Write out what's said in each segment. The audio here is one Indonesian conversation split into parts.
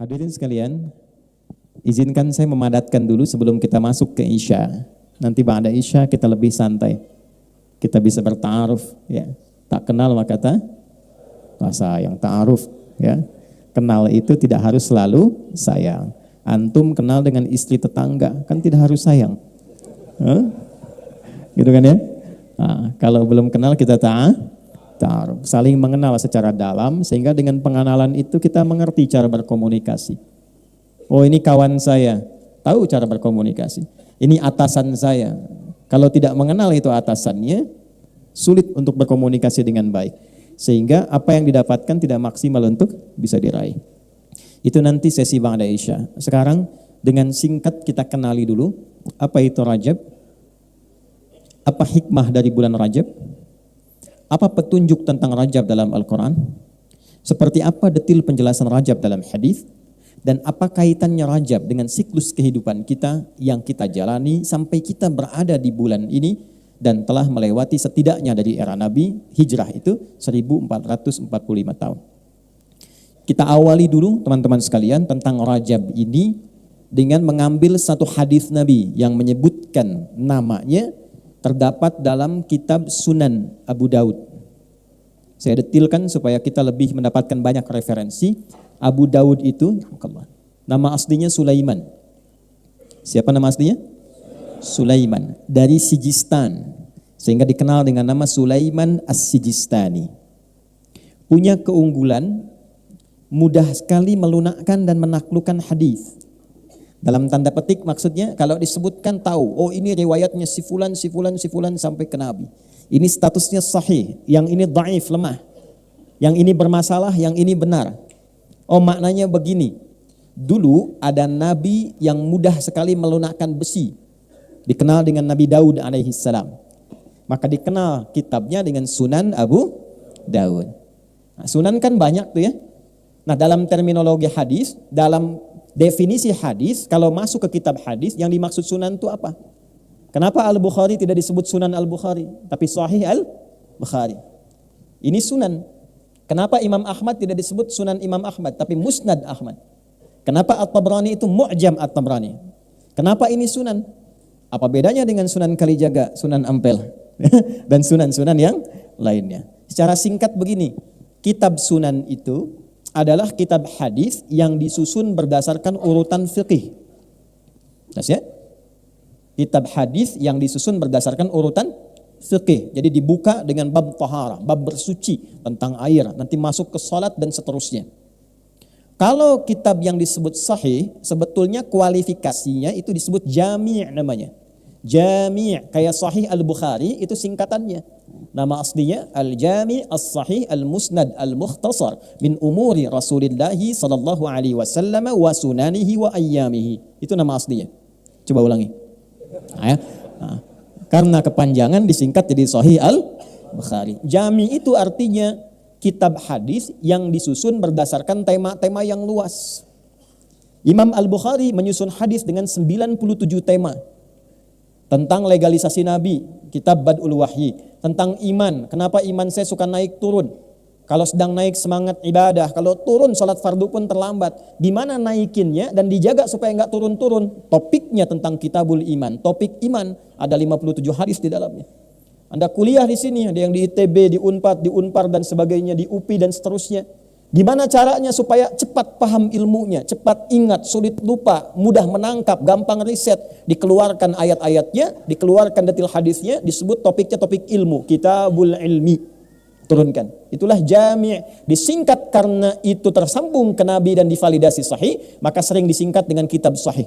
Hadirin sekalian, izinkan saya memadatkan dulu sebelum kita masuk ke Isya. Nanti ba'da Isya kita lebih santai. Kita bisa berta'aruf, ya. Tak kenal maka tak sayang, ta'aruf, ya. Kenal itu tidak harus selalu sayang. Antum kenal dengan istri tetangga, kan tidak harus sayang. Gitu kan ya? Nah, kalau belum kenal kita ta'aruf, saling mengenal secara dalam, sehingga dengan pengenalan itu kita mengerti cara berkomunikasi. Oh, ini kawan saya, tahu cara berkomunikasi. Ini atasan saya. Kalau tidak mengenal itu atasannya, sulit untuk berkomunikasi dengan baik. Sehingga apa yang didapatkan tidak maksimal untuk bisa diraih. Itu nanti sesi ba'da Isya. Sekarang dengan singkat kita kenali dulu apa itu Rajab, apa hikmah dari bulan Rajab, apa petunjuk tentang Rajab dalam Al-Quran, seperti apa detil penjelasan Rajab dalam hadis, dan apa kaitannya Rajab dengan siklus kehidupan kita yang kita jalani sampai kita berada di bulan ini dan telah melewati setidaknya dari era Nabi, hijrah itu 1445 tahun. Kita awali dulu teman-teman sekalian tentang Rajab ini dengan mengambil satu hadis Nabi yang menyebutkan namanya terdapat dalam kitab Sunan Abu Daud. Saya detilkan supaya kita lebih mendapatkan banyak referensi. Abu Daud itu nama aslinya Sulaiman. Siapa nama aslinya? Sulaiman dari Sijistan, sehingga dikenal dengan nama Sulaiman As-Sijistani. Punya keunggulan mudah sekali melunakkan dan menaklukkan hadis. Dalam tanda petik maksudnya kalau disebutkan tahu, oh ini riwayatnya si fulan sampai ke Nabi. Ini statusnya sahih, yang ini dhaif, lemah. Yang ini bermasalah, yang ini benar. Oh maknanya begini. Dulu ada nabi yang mudah sekali melunakkan besi. Dikenal dengan Nabi Daud alaihi salam. Maka dikenal kitabnya dengan Sunan Abu Daud. Nah, Sunan kan banyak tuh ya. Nah, dalam terminologi hadis, dalam definisi hadis, kalau masuk ke kitab hadis, yang dimaksud Sunan itu apa? Kenapa Al-Bukhari tidak disebut Sunan Al-Bukhari, tapi Sahih Al-Bukhari? Ini Sunan. Kenapa Imam Ahmad tidak disebut Sunan Imam Ahmad, tapi Musnad Ahmad? Kenapa At-Tabrani itu Mu'jam At-Tabrani? Kenapa ini Sunan? Apa bedanya dengan Sunan Kalijaga, Sunan Ampel, dan sunan-sunan yang lainnya? Secara singkat begini, kitab Sunan itu adalah kitab hadis yang disusun berdasarkan urutan fikih. Ya? Kitab hadis yang disusun berdasarkan urutan fikih. Jadi dibuka dengan bab taharah, bab bersuci tentang air, nanti masuk ke salat dan seterusnya. Kalau kitab yang disebut sahih, sebetulnya kualifikasinya itu disebut jami' namanya. Jami' kayak Sahih Al-Bukhari itu singkatannya. Nama aslinya Al-Jami' As-Sahih Al-Musnad Al-Mukhtasar min umuri Rasulillah sallallahu alaihi wasallam wa sunanihi wa ayyamihi. Itu nama aslinya. Coba ulangi. Karena kepanjangan disingkat jadi Sahih Al-Bukhari. Jami' itu artinya kitab hadis yang disusun berdasarkan tema-tema yang luas. Imam Al-Bukhari menyusun hadis dengan 97 tema. Tentang legalisasi Nabi, kitab Bad'ul Wahyi. Tentang iman, kenapa iman saya suka naik turun. Kalau sedang naik semangat ibadah, kalau turun salat fardu pun terlambat. Di mana naikinnya dan dijaga supaya enggak turun-turun. Topiknya tentang kitabul iman. Topik iman, ada 57 hadis di dalamnya. Anda kuliah di sini, ada yang di ITB, di Unpad, di Unpar dan sebagainya, di UPI dan seterusnya. Gimana caranya supaya cepat paham ilmunya, cepat ingat, sulit lupa, mudah menangkap, gampang riset, dikeluarkan ayat-ayatnya, dikeluarkan detil hadisnya, disebut topiknya topik ilmu, kitabul ilmi, turunkan. Itulah jami', disingkat karena itu tersambung ke Nabi dan divalidasi sahih, maka sering disingkat dengan kitab sahih.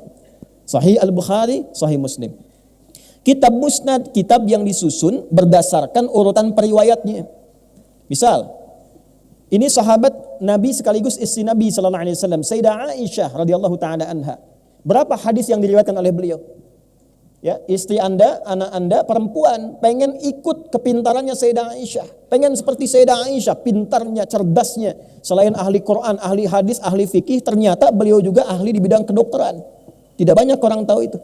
Sahih Al-Bukhari, Sahih Muslim. Kitab Musnad, kitab yang disusun berdasarkan urutan periwayatnya. Misal, ini sahabat Nabi sekaligus istri Nabi sallallahu alaihi wasallam, Sayyidah Aisyah radhiyallahu taala anha. Berapa hadis yang diriwayatkan oleh beliau? Ya, istri Anda, anak Anda perempuan pengen ikut kepintarannya Sayyidah Aisyah. Pengen seperti Sayyidah Aisyah, pintarnya, cerdasnya. Selain ahli Quran, ahli hadis, ahli fikih, ternyata beliau juga ahli di bidang kedokteran. Tidak banyak orang tahu itu.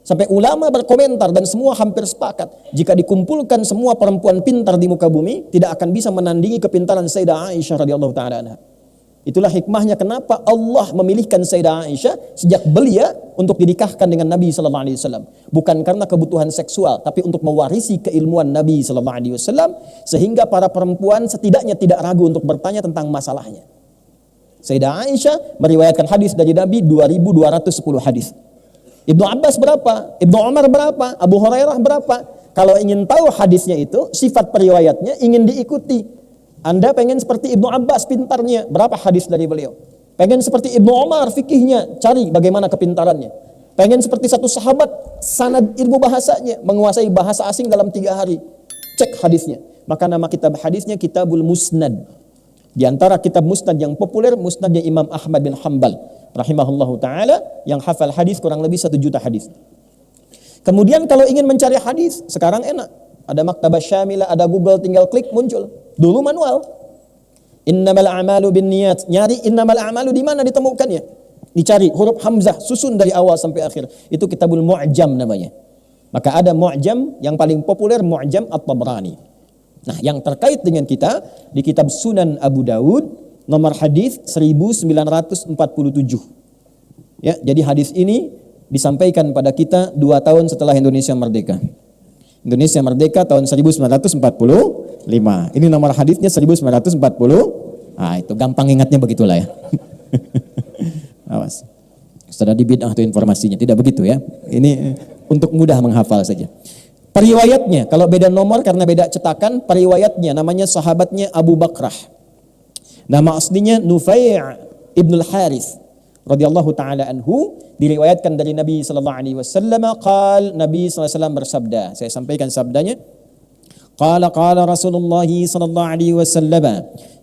Sampai ulama berkomentar dan semua hampir sepakat, jika dikumpulkan semua perempuan pintar di muka bumi, tidak akan bisa menandingi kepintaran Sayyidah Aisyah radhiyallahu taala anha. Itulah hikmahnya kenapa Allah memilihkan Sayyidah Aisyah sejak belia untuk dinikahkan dengan Nabi sallallahu alaihi wasallam. Bukan karena kebutuhan seksual, tapi untuk mewarisi keilmuan Nabi sallallahu alaihi wasallam sehingga para perempuan setidaknya tidak ragu untuk bertanya tentang masalahnya. Sayyidah Aisyah meriwayatkan hadis dari Nabi 2210 hadis. Ibnu Abbas berapa? Ibnu Umar berapa? Abu Hurairah berapa? Kalau ingin tahu hadisnya itu, sifat periwayatnya ingin diikuti. Anda pengen seperti Ibnu Abbas pintarnya, berapa hadis dari beliau? Pengen seperti Ibnu Umar fikihnya, cari bagaimana kepintarannya. Pengen seperti satu sahabat, sanad ilmu bahasanya, menguasai bahasa asing dalam 3 hari. Cek hadisnya. Maka nama kitab hadisnya Kitabul Musnad. Di antara kitab musnad yang populer, musnadnya Imam Ahmad bin Hanbal rahimahullahu ta'ala, yang hafal hadis kurang lebih 1 juta hadis. Kemudian kalau ingin mencari hadis, sekarang enak. Ada Maktabah Syamilah, ada Google, tinggal klik muncul. Dulu manual. Innamal a'malu binniyat. Nyari innamal a'malu di mana ditemukannya? Dicari huruf hamzah susun dari awal sampai akhir. Itu Kitabul Mu'jam namanya. Maka ada Mu'jam yang paling populer, Mu'jam At-Tabrani. Nah, yang terkait dengan kita di kitab Sunan Abu Daud nomor hadis 1947. Ya, jadi hadis ini disampaikan pada kita 2 tahun setelah Indonesia merdeka. Indonesia merdeka tahun 1945. Ini nomor hadisnya 1940. Ah, itu gampang ingatnya begitulah ya. Awas. Sudah dibid'ah itu informasinya, tidak begitu ya. Ini untuk mudah menghafal saja. Periwayatnya, kalau beda nomor karena beda cetakan, periwayatnya namanya sahabatnya Abu Bakrah. Nama aslinya Nufai' ibnul Harith radhiyallahu taala anhu, diriwayatkan dari Nabi sallallahu alaihi wasallam qala, Nabi sallallahu alaihi wasallam bersabda. Saya sampaikan sabdanya. Qala Rasulullah sallallahu alaihi wasallam,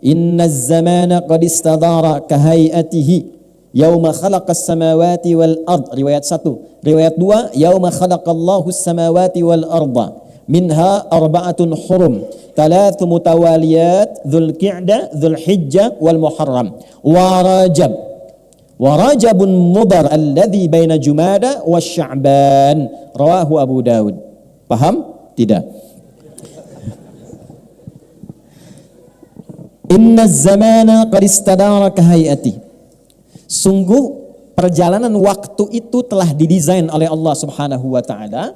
"Inna az-zamana qad istadara ka hay'atihi yauma khalaqas samawati wal ard." Riwayat 1. Riwayat 2, yauma khalaqallahu as-samawati wal arda. Minha arba'atun hurum, 3 mutawaliyat, Dzulqa'dah, Dzulhijjah wal Muharram, wa Rajab. Warajabun mudar alladhi baina Jumada wa Sya'ban, rawahu Abu Daud. Paham? Tidak. Inna zamana qad istadara ka hayati. Sungguh perjalanan waktu itu telah didesain oleh Allah Subhanahu wa taala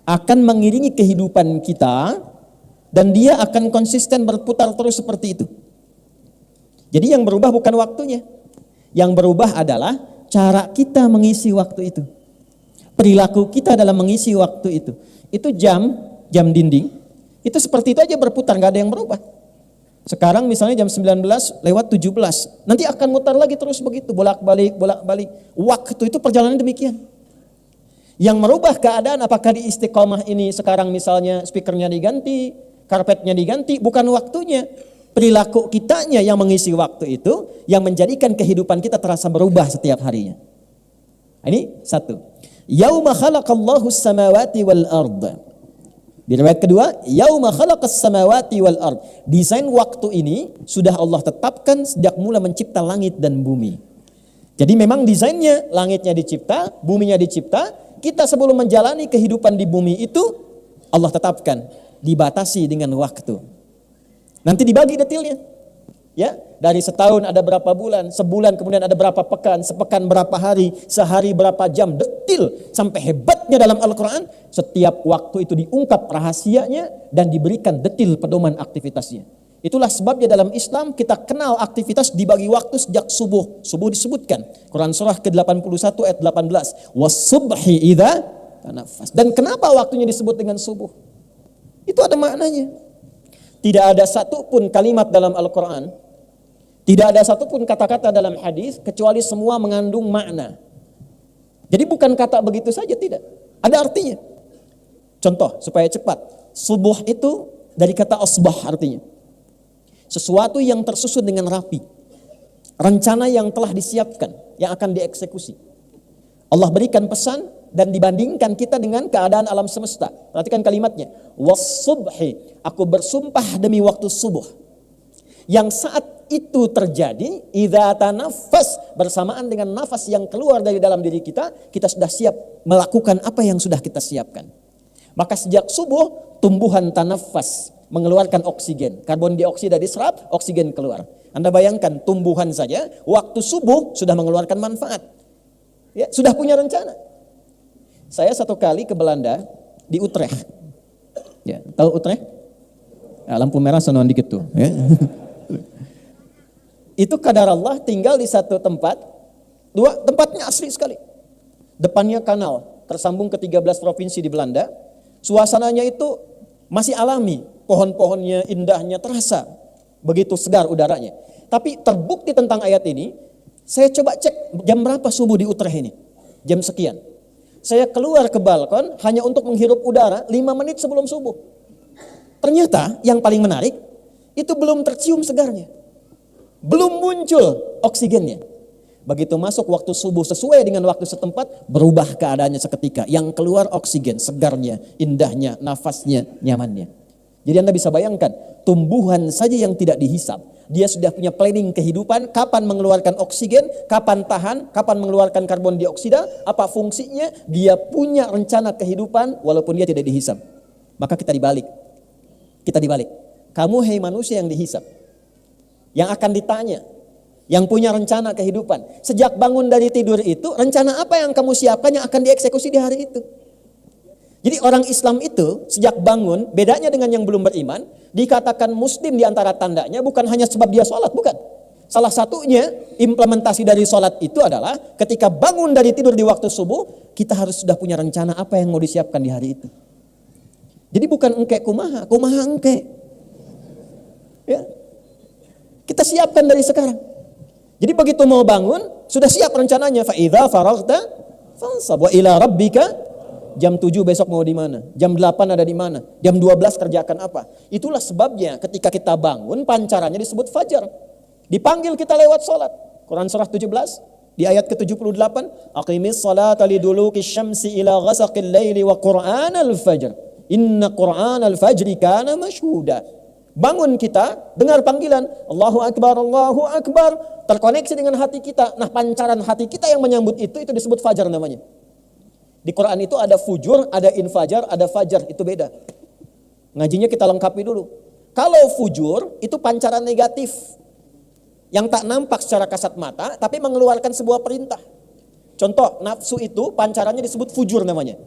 akan mengiringi kehidupan kita dan dia akan konsisten berputar terus seperti itu. Jadi yang berubah bukan waktunya. Yang berubah adalah cara kita mengisi waktu itu. Perilaku kita dalam mengisi waktu itu. Itu jam dinding, itu seperti itu aja berputar, gak ada yang berubah. Sekarang misalnya jam 19 lewat 17, nanti akan mutar lagi terus begitu, bolak-balik. Waktu itu perjalanan demikian. Yang merubah keadaan apakah di Istiqomah ini sekarang misalnya speakernya diganti, karpetnya diganti, bukan waktunya. Perilaku kitanya yang mengisi waktu itu, yang menjadikan kehidupan kita terasa berubah setiap harinya. Ini 1. Yauma khalaqallahu as-samawati wal ard. Di riwayat kedua, yauma khalaqas samawati wal ard. Desain waktu ini sudah Allah tetapkan sejak mula mencipta langit dan bumi. Jadi memang desainnya, langitnya dicipta, buminya dicipta. Kita sebelum menjalani kehidupan di bumi itu Allah tetapkan, dibatasi dengan waktu. Nanti dibagi detailnya. Ya, dari setahun ada berapa bulan, sebulan kemudian ada berapa pekan, sepekan berapa hari, sehari berapa jam, detail. Sampai hebatnya dalam Al-Quran, setiap waktu itu diungkap rahasianya dan diberikan detail pedoman aktivitasnya. Itulah sebabnya dalam Islam kita kenal aktivitas dibagi waktu sejak subuh. Subuh disebutkan. Quran surah ke-81 ayat 18. Was-subhi idza tanaffas. Dan kenapa waktunya disebut dengan subuh? Itu ada maknanya. Tidak ada satupun kalimat dalam Al-Quran, tidak ada satupun kata-kata dalam hadis kecuali semua mengandung makna. Jadi bukan kata begitu saja, tidak. Ada artinya. Contoh supaya cepat. Subuh itu dari kata asbah artinya. Sesuatu yang tersusun dengan rapi. Rencana yang telah disiapkan, yang akan dieksekusi. Allah berikan pesan dan dibandingkan kita dengan keadaan alam semesta. Perhatikan kalimatnya. Was-subhi, aku bersumpah demi waktu subuh. Yang saat itu terjadi, idza tanaffas, bersamaan dengan nafas yang keluar dari dalam diri kita sudah siap melakukan apa yang sudah kita siapkan. Maka sejak subuh, tumbuhan tanaffas mengeluarkan oksigen. Karbon dioksida diserap, oksigen keluar. Anda bayangkan tumbuhan saja waktu subuh sudah mengeluarkan manfaat. Ya, sudah punya rencana. Saya satu kali ke Belanda di Utrecht. Ya, tahu Utrecht? Ya, lampu merah sonoan dikit tuh. Ya. Itu kadar Allah tinggal di satu tempat, tempatnya asli sekali. Depannya kanal, tersambung ke 13 provinsi di Belanda. Suasananya itu masih alami, pohon-pohonnya indahnya terasa. Begitu segar udaranya. Tapi terbukti tentang ayat ini, saya coba cek jam berapa subuh di Utrecht ini. Jam sekian. Saya keluar ke balkon hanya untuk menghirup udara 5 menit sebelum subuh. Ternyata yang paling menarik, itu belum tercium segarnya. Belum muncul oksigennya. Begitu masuk waktu subuh sesuai dengan waktu setempat, berubah keadaannya seketika. Yang keluar oksigen, segarnya, indahnya, nafasnya, nyamannya. Jadi Anda bisa bayangkan, tumbuhan saja yang tidak dihisap. Dia sudah punya planning kehidupan, kapan mengeluarkan oksigen, kapan tahan, kapan mengeluarkan karbon dioksida, apa fungsinya. Dia punya rencana kehidupan walaupun dia tidak dihisap. Maka kita dibalik. Kamu hei manusia yang dihisap. Yang akan ditanya. Yang punya rencana kehidupan. Sejak bangun dari tidur itu, rencana apa yang kamu siapkan yang akan dieksekusi di hari itu. Jadi orang Islam itu sejak bangun, bedanya dengan yang belum beriman, dikatakan muslim di antara tandanya bukan hanya sebab dia sholat, bukan. Salah satunya implementasi dari sholat itu adalah ketika bangun dari tidur di waktu subuh, kita harus sudah punya rencana apa yang mau disiapkan di hari itu. Jadi bukan engke kumaha engke. Ya. Kita siapkan dari sekarang. Jadi begitu mau bangun, sudah siap rencananya. Fa idza faraghta fansab wa ila rabbika. Jam 7 besok mau di mana? Jam 8 ada di mana? Jam 12 kerjakan apa? Itulah sebabnya ketika kita bangun, pancarannya disebut fajar. Dipanggil kita lewat sholat. Quran surah 17 di ayat ke-78, aqimis salata liduluki syamsi ila ghasaqil laili wa qur'anal fajr. Inna qur'anal fajri kana mashhuda. Bangun kita, dengar panggilan Allahu Akbar, Allahu Akbar, terkoneksi dengan hati kita. Nah, pancaran hati kita yang menyambut itu disebut fajar namanya. Di Quran itu ada fujur, ada infajar, ada fajar, itu beda. Ngajinya kita lengkapi dulu. Kalau fujur itu pancaran negatif yang tak nampak secara kasat mata tapi mengeluarkan sebuah perintah. Contoh, nafsu itu pancarannya disebut fujur namanya.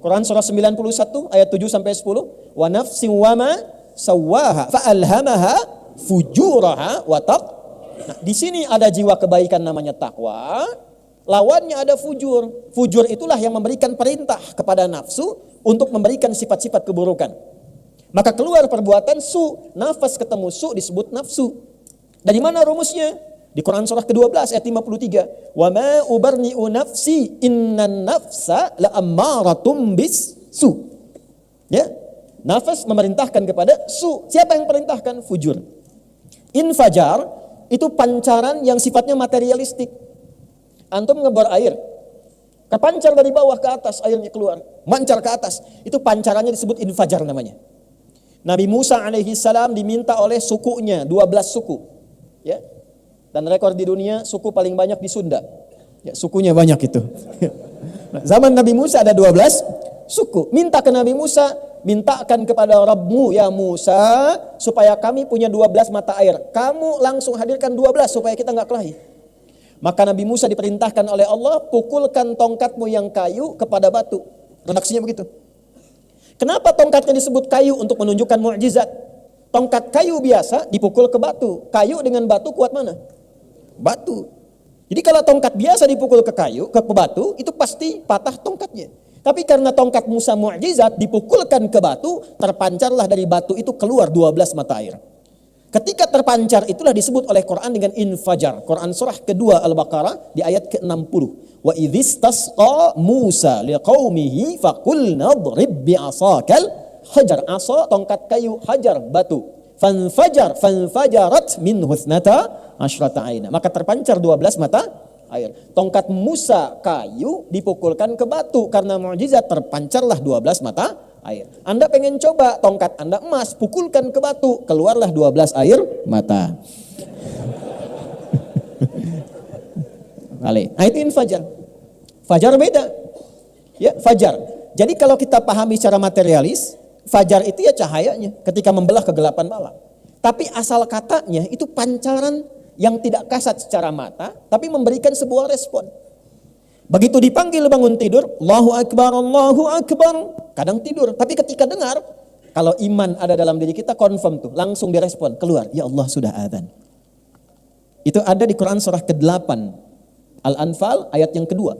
Quran surah 91 ayat 7 sampai 10, wa nafsin wa ma sawwaha fa alhamaha fujuraha wa taq. Nah, di sini ada jiwa kebaikan namanya takwa. Lawannya ada fujur. Fujur itulah yang memberikan perintah kepada nafsu untuk memberikan sifat-sifat keburukan. Maka keluar perbuatan su, nafas ketemu su disebut nafsu. Dari mana rumusnya? Di Quran surah ke-12 ayat 53. Wa ma ubarni'u nafsi innan nafsa la'ammaratum bis su. Ya. Nafas memerintahkan kepada su. Siapa yang perintahkan? Fujur. Infajar itu pancaran yang sifatnya materialistik. Antum ngebor air, kepancar dari bawah ke atas, airnya keluar, mancar ke atas. Itu pancarannya disebut infajar namanya. Nabi Musa alaihi salam diminta oleh sukunya, 12 suku. Ya. Dan rekor di dunia suku paling banyak di Sunda. Ya, sukunya banyak itu. Zaman Nabi Musa ada 12 suku. Minta ke Nabi Musa, mintakan kepada Rabbmu ya Musa supaya kami punya 12 mata air. Kamu langsung hadirkan 12 supaya kita enggak kelahi. Maka Nabi Musa diperintahkan oleh Allah, pukulkan tongkatmu yang kayu kepada batu. Redaksinya begitu. Kenapa tongkatnya disebut kayu? Untuk menunjukkan mukjizat. Tongkat kayu biasa dipukul ke batu. Kayu dengan batu kuat mana? Batu. Jadi kalau tongkat biasa dipukul ke kayu, ke batu, itu pasti patah tongkatnya. Tapi karena tongkat Musa mukjizat dipukulkan ke batu, terpancarlah dari batu itu keluar 12 mata air. Ketika terpancar itulah disebut oleh Quran dengan infajar. Quran surah kedua Al-Baqarah di ayat ke-60. Wa idzistasqa Musa liqaumihi faqulna idrib bi'asakal hajar. Asa tongkat kayu, hajar batu. Fanfajarat minhu ithnata asyrata aina. Maka terpancar 12 mata air. Tongkat Musa kayu dipukulkan ke batu karena mukjizat, terpancarlah 12 mata air. Anda pengen coba tongkat Anda emas, pukulkan ke batu, keluarlah 12 air mata. Nah itu infajar. Fajar beda. Ya, fajar. Jadi kalau kita pahami secara materialis, fajar itu ya cahayanya ketika membelah kegelapan malam. Tapi asal katanya itu pancaran yang tidak kasat secara mata, tapi memberikan sebuah respon. Begitu dipanggil bangun tidur, Allahu Akbar, Allahu Akbar, kadang tidur. Tapi ketika dengar, kalau iman ada dalam diri kita, confirm tuh, langsung direspon, keluar, ya Allah sudah adzan. Itu ada di Quran surah ke-8, Al-Anfal ayat yang kedua.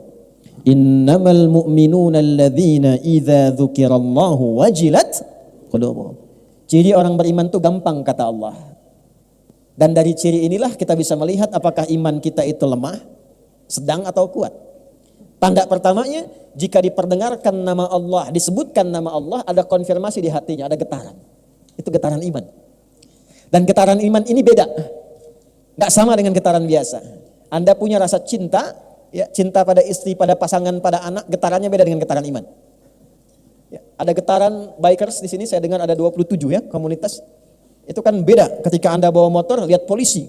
Innamal mu'minuna alladzina idza dzukirallahu wajilat qulubuhum. Ciri orang beriman itu gampang kata Allah. Dan dari ciri inilah kita bisa melihat apakah iman kita itu lemah, sedang atau kuat. Tanda pertamanya, jika diperdengarkan nama Allah, disebutkan nama Allah, ada konfirmasi di hatinya, ada getaran. Itu getaran iman. Dan getaran iman ini beda. Gak sama dengan getaran biasa. Anda punya rasa cinta, ya, cinta pada istri, pada pasangan, pada anak, getarannya beda dengan getaran iman. Ya, ada getaran bikers di sini, saya dengar ada 27 ya komunitas. Itu kan beda ketika Anda bawa motor lihat polisi.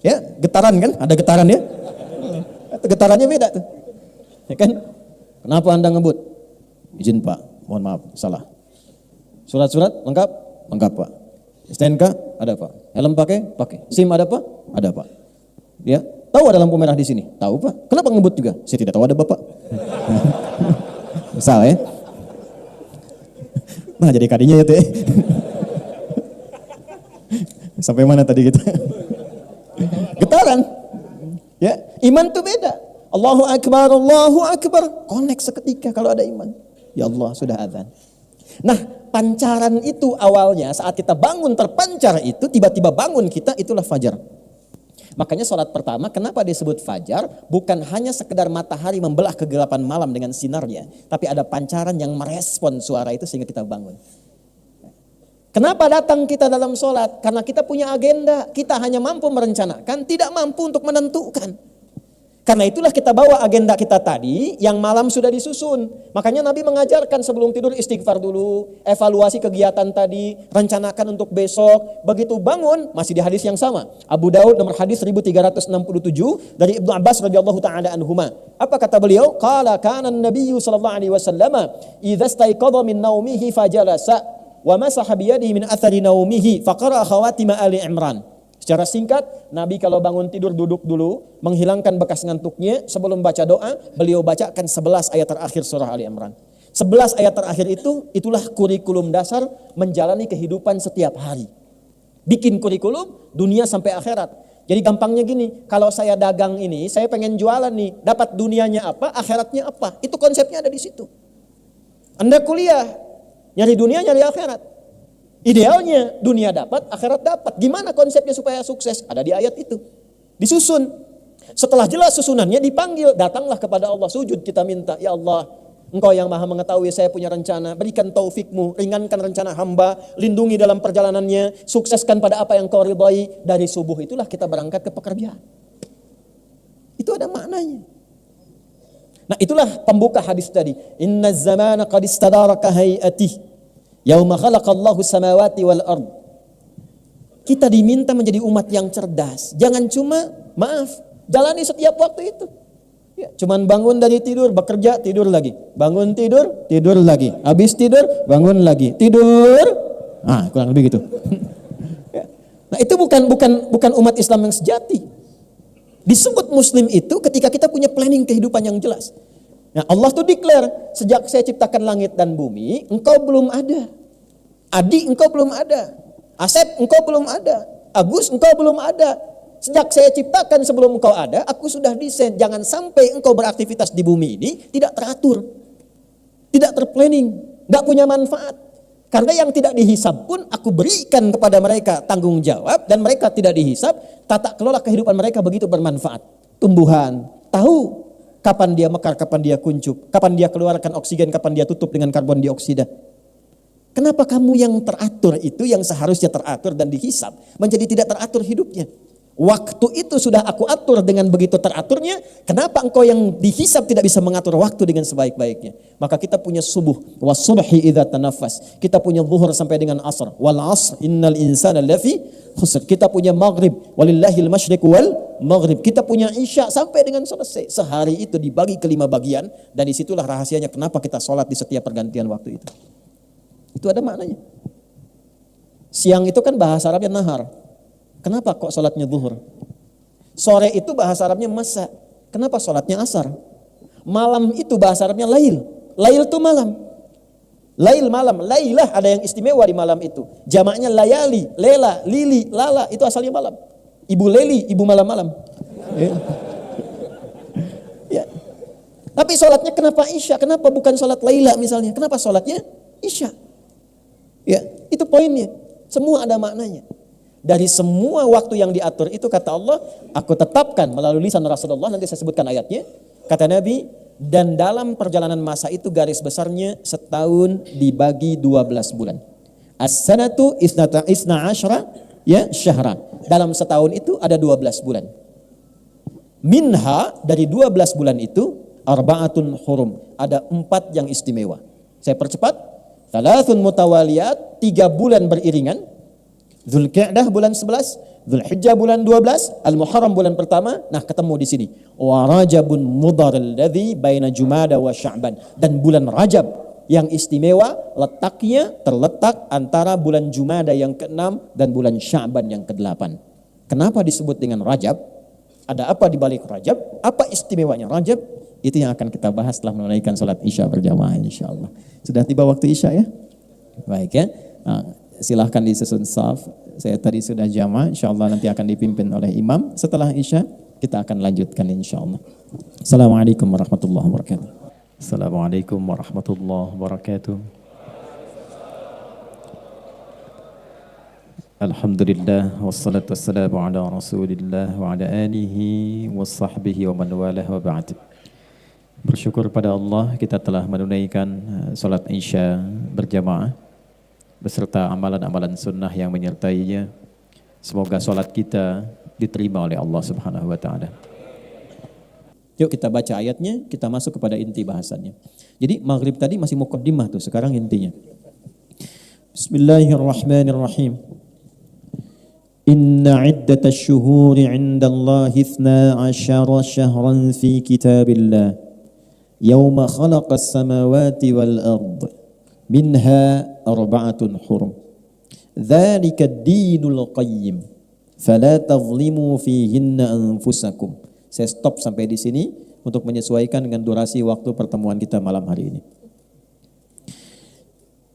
Ya, getaran kan? Ada getaran ya. Itu getarannya beda tuh. Ya kan? Kenapa Anda ngebut? Izin Pak, mohon maaf, salah. Surat-surat lengkap? Lengkap Pak. STNK ada Pak. Helm pakai? Pakai. SIM ada Pak? Ada Pak. Ya, tahu ada lampu merah di sini? Tahu Pak. Kenapa ngebut juga? Saya tidak tahu ada Bapak. Salah ya. Nah jadi kadinya ya teh. Sampai mana tadi kita? Getaran. Ya, iman tuh beda. Allahu Akbar, Allahu Akbar. Connect seketika kalau ada iman. Ya Allah sudah adzan. Nah pancaran itu awalnya saat kita bangun terpancar itu, tiba-tiba bangun kita, itulah fajar. Makanya sholat pertama kenapa disebut fajar? Bukan hanya sekedar matahari membelah kegelapan malam dengan sinarnya, tapi ada pancaran yang merespon suara itu sehingga kita bangun. Kenapa datang kita dalam sholat? Karena kita punya agenda, kita hanya mampu merencanakan, tidak mampu untuk menentukan. Karena itulah kita bawa agenda kita tadi yang malam sudah disusun. Makanya Nabi mengajarkan sebelum tidur istighfar dulu, evaluasi kegiatan tadi, rencanakan untuk besok. Begitu bangun, masih di hadis yang sama. Abu Daud nomor hadis 1367 dari Ibnu Abbas radhiyallahu taala anhuma. Apa kata beliau? Qala kana an-nabiyyu sallallahu alaihi wasallam idza istayqadha min naumihi fajalasa wa masaha bi yadihi min athari naumihi faqara khawatim Ali Imran. Secara singkat, Nabi kalau bangun tidur duduk dulu, menghilangkan bekas ngantuknya, sebelum baca doa, beliau bacakan 11 ayat terakhir surah Ali Imran. 11 ayat terakhir itu, itulah kurikulum dasar menjalani kehidupan setiap hari. Bikin kurikulum dunia sampai akhirat. Jadi gampangnya gini, kalau saya dagang ini, saya pengen jualan nih, dapat dunianya apa, akhiratnya apa. Itu konsepnya ada di situ. Anda kuliah, nyari dunia, nyari akhirat. Idealnya dunia dapat, akhirat dapat. Gimana konsepnya supaya sukses? Ada di ayat itu. Disusun. Setelah jelas susunannya dipanggil, datanglah kepada Allah, sujud kita minta, ya Allah, Engkau yang maha mengetahui saya punya rencana, berikan taufikmu, ringankan rencana hamba, lindungi dalam perjalanannya, sukseskan pada apa yang Kau ridhai. Dari subuh itulah kita berangkat ke pekerjaan. Itu ada maknanya. Nah itulah pembuka hadis tadi. Inna zamana qad istadaraka hay'atih. Yauma khalaqallahu samawati wal ard. Kita diminta menjadi umat yang cerdas. Jangan cuma jalani setiap waktu itu. Ya, cuman bangun dari tidur, bekerja, tidur lagi. Bangun tidur, tidur lagi. Habis tidur, bangun lagi. Tidur. Kurang lebih gitu. Ya. Nah, itu bukan umat Islam yang sejati. Disebut muslim itu ketika kita punya planning kehidupan yang jelas. Nah, Allah tuh declare, sejak saya ciptakan langit dan bumi, engkau belum ada. Adi, engkau belum ada. Asep, engkau belum ada. Agus, engkau belum ada. Sejak saya ciptakan sebelum engkau ada, aku sudah desain. Jangan sampai engkau beraktivitas di bumi ini tidak teratur. Tidak terplanning. Gak punya manfaat. Karena yang tidak dihisab pun aku berikan kepada mereka tanggung jawab. Dan mereka tidak dihisab, tata kelola kehidupan mereka begitu bermanfaat. Tumbuhan, tahu kapan dia mekar, kapan dia kuncup, kapan dia keluarkan oksigen, kapan dia tutup dengan karbon dioksida. Kenapa kamu yang teratur itu, yang seharusnya teratur dan dihisab, menjadi tidak teratur hidupnya? Waktu itu sudah aku atur dengan begitu teraturnya, kenapa engkau yang dihisab tidak bisa mengatur waktu dengan sebaik-baiknya? Maka kita punya subuh, was-subhi idza tanaffas. Kita punya zuhur sampai dengan asar, wal 'asr innal insana lafi khusr. Kita punya maghrib, walillahil masyriq wal maghrib. Kita punya isya sampai dengan selesai. Sehari itu dibagi ke 5 bagian, dan disitulah rahasianya kenapa kita sholat di setiap pergantian waktu itu. Itu ada maknanya. Siang itu kan bahasa Arabnya nahar. Kenapa kok sholatnya zuhur? Sore itu bahasa Arabnya masa. Kenapa sholatnya asar? Malam itu bahasa Arabnya lail. Lail itu malam. Lail malam. Lailah ada yang istimewa di malam itu. Jamaknya layali, lela, lili, lala. Itu asalnya malam. Ibu leli, ibu malam-malam. Ya. Tapi sholatnya kenapa isya? Kenapa bukan sholat laila misalnya? Kenapa sholatnya isya? Ya, itu poinnya. Semua ada maknanya. Dari semua waktu yang diatur itu kata Allah, aku tetapkan melalui lisan Rasulullah, nanti saya sebutkan ayatnya. Kata Nabi, dan dalam perjalanan masa itu garis besarnya setahun dibagi 12 bulan. As-sanatu isna asyra ya syahran. Dalam setahun itu ada 12 bulan. Minha dari 12 bulan itu arba'atun hurum. Ada 4 yang istimewa. Saya percepat. Thalathun mutawaliyat, 3 bulan beriringan. Dzulqa'dah bulan 11, Dzulhijjah bulan 12, Al-Muharram bulan pertama. Nah, ketemu di sini. Wa Rajabun Mudhar alladzi baina Jumada wa Sya'ban. Dan bulan Rajab yang istimewa letaknya terletak antara bulan Jumada yang ke-6 dan bulan Sya'ban yang ke-8. Kenapa disebut dengan Rajab? Ada apa di balik Rajab? Apa istimewanya Rajab? Itu yang akan kita bahas setelah menunaikan salat Isya berjamaah insyaallah. Sudah tiba waktu Isya ya? Baik ya. Nah, silahkan disusun saf. Saya tadi sudah jamaah, insyaallah nanti akan dipimpin oleh imam. Setelah Isya kita akan lanjutkan insyaallah. Assalamualaikum warahmatullahi wabarakatuh. Assalamualaikum warahmatullahi wabarakatuh. Alhamdulillah wassalatu wassalamu ala Rasulillah wa ala alihi wa sahbihi wa man walah wa ba'd. Bersyukur pada Allah kita telah menunaikan salat Isya berjamaah beserta amalan-amalan sunnah yang menyertainya. Semoga salat kita diterima oleh Allah Subhanahu wa taala. Yuk kita baca ayatnya, kita masuk kepada inti bahasannya. Jadi maghrib tadi masih muqaddimah tuh, sekarang intinya. Bismillahirrahmanirrahim. Inna iddatash syuhuri 'indallahi 12 syahran fi kitabillah. Yauma khalaqas samawati wal ard. Minha arba'atun hurum. Dzalika ad-dinul qayyim. Fala tadhlimu fihinna anfusakum. Saya stop sampai di sini untuk menyesuaikan dengan durasi waktu pertemuan kita malam hari ini.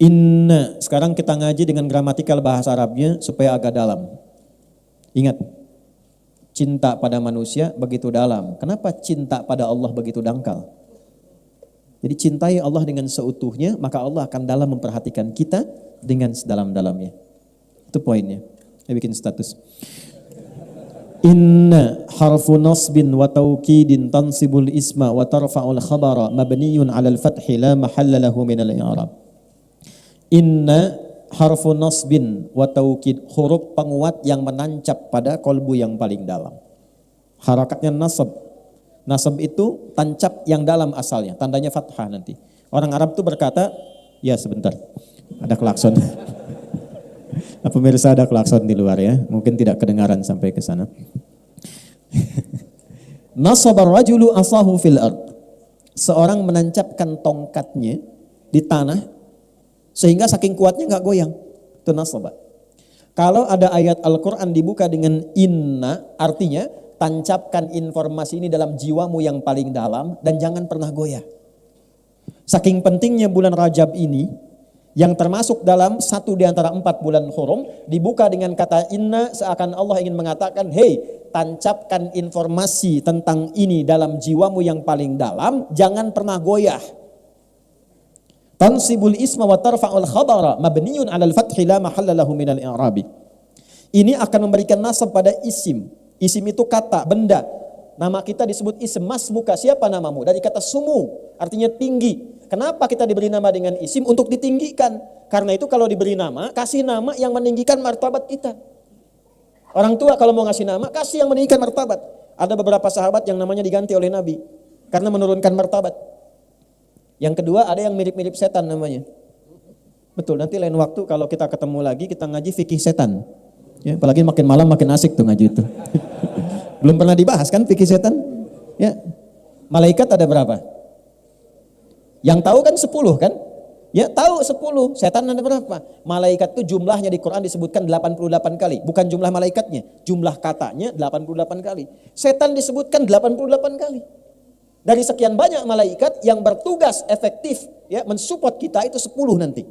Inna, sekarang kita ngaji dengan gramatikal bahasa Arabnya supaya agak dalam. Ingat, cinta pada manusia begitu dalam. Kenapa cinta pada Allah begitu dangkal? Jadi cintai Allah dengan seutuhnya, maka Allah akan dalam memperhatikan kita dengan sedalam-dalamnya. Itu poinnya. Saya bikin status. Inna harfu nasbin wa taukidin tansibul isma wa tarfa'ul khabara mabniyun 'alal fathi la mahalla lahu minal i'rab. Inna harfu nasbin wa taukid, huruf penguat yang menancap pada kolbu yang paling dalam. Harakatnya nasab. Nasab itu tancap yang dalam asalnya, tandanya fathah nanti. Orang Arab tuh berkata, ya sebentar, ada klakson. Pemirsa ada klakson di luar ya, mungkin tidak kedengaran sampai ke sana. Nasabar rajulu asahu fil ard. Seorang menancapkan tongkatnya di tanah sehingga saking kuatnya nggak goyang. Itu nasabah. Kalau ada ayat Al-Quran dibuka dengan inna, artinya tancapkan informasi ini dalam jiwamu yang paling dalam dan jangan pernah goyah. Saking pentingnya bulan Rajab ini, yang termasuk dalam satu di antara 4 bulan hurum, dibuka dengan kata inna, seakan Allah ingin mengatakan, hey, tancapkan informasi tentang ini dalam jiwamu yang paling dalam, jangan pernah goyah. Tansibul isma wa tarfa'ul khabara mabniyun 'alal fathi la mahalla lahu minal i'rabi. Ini akan memberikan nasab pada isim. Isim itu kata, benda. Nama kita disebut isim, masmuka, siapa namamu? Dari kata sumu, artinya tinggi. Kenapa kita diberi nama dengan isim? Untuk ditinggikan. Karena itu kalau diberi nama, kasih nama yang meninggikan martabat kita. Orang tua kalau mau ngasih nama, kasih yang meninggikan martabat. Ada beberapa sahabat yang namanya diganti oleh Nabi karena menurunkan martabat. Yang kedua, ada yang mirip-mirip setan namanya. Betul, nanti lain waktu kalau kita ketemu lagi, kita ngaji fikih setan. Ya, apalagi makin malam makin asik tuh ngaji itu. Belum pernah dibahas kan fikih setan? Ya. Malaikat ada berapa? Yang tahu kan 10 kan? Ya tahu 10, setan ada berapa? Malaikat itu jumlahnya di Quran disebutkan 88 kali. Bukan jumlah malaikatnya, jumlah katanya 88 kali. Setan disebutkan 88 kali. Dari sekian banyak malaikat yang bertugas efektif ya mensupport kita itu 10 nanti.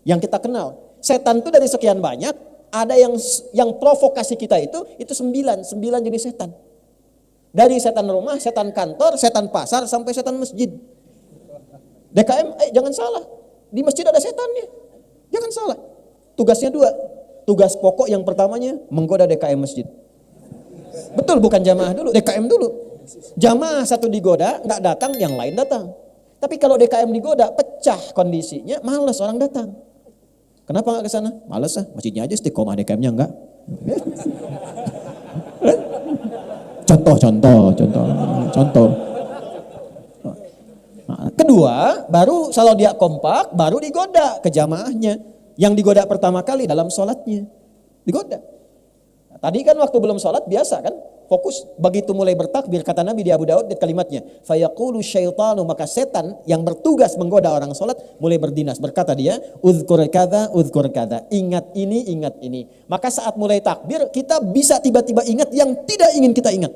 Yang kita kenal. Setan itu dari sekian banyak, ada yang provokasi kita itu 9 jenis setan. Dari setan rumah, setan kantor, setan pasar sampai setan masjid. DKM jangan salah. Di masjid ada setannya. Jangan salah. Tugasnya 2. Tugas pokok yang pertamanya menggoda DKM masjid. Betul, bukan jamaah dulu, DKM dulu. Jamaah satu digoda, nggak datang, yang lain datang. Tapi kalau DKM digoda, pecah kondisinya, malas orang datang. Kenapa nggak ke sana? Malas masjidnya aja istiqomah, DKM-nya enggak. Contoh. Kedua, baru kalau dia kompak, baru digoda ke jamaahnya. Yang digoda pertama kali dalam sholatnya. Digoda. Nah, tadi kan waktu belum sholat biasa kan, fokus. Begitu mulai bertakbir, kata Nabi di Abu Daud di kalimatnya, fayaqulu syaitanu, maka setan yang bertugas menggoda orang sholat mulai berdinas. Berkata dia, uzkur kada, ingat ini. Maka saat mulai takbir, kita bisa tiba-tiba ingat yang tidak ingin kita ingat.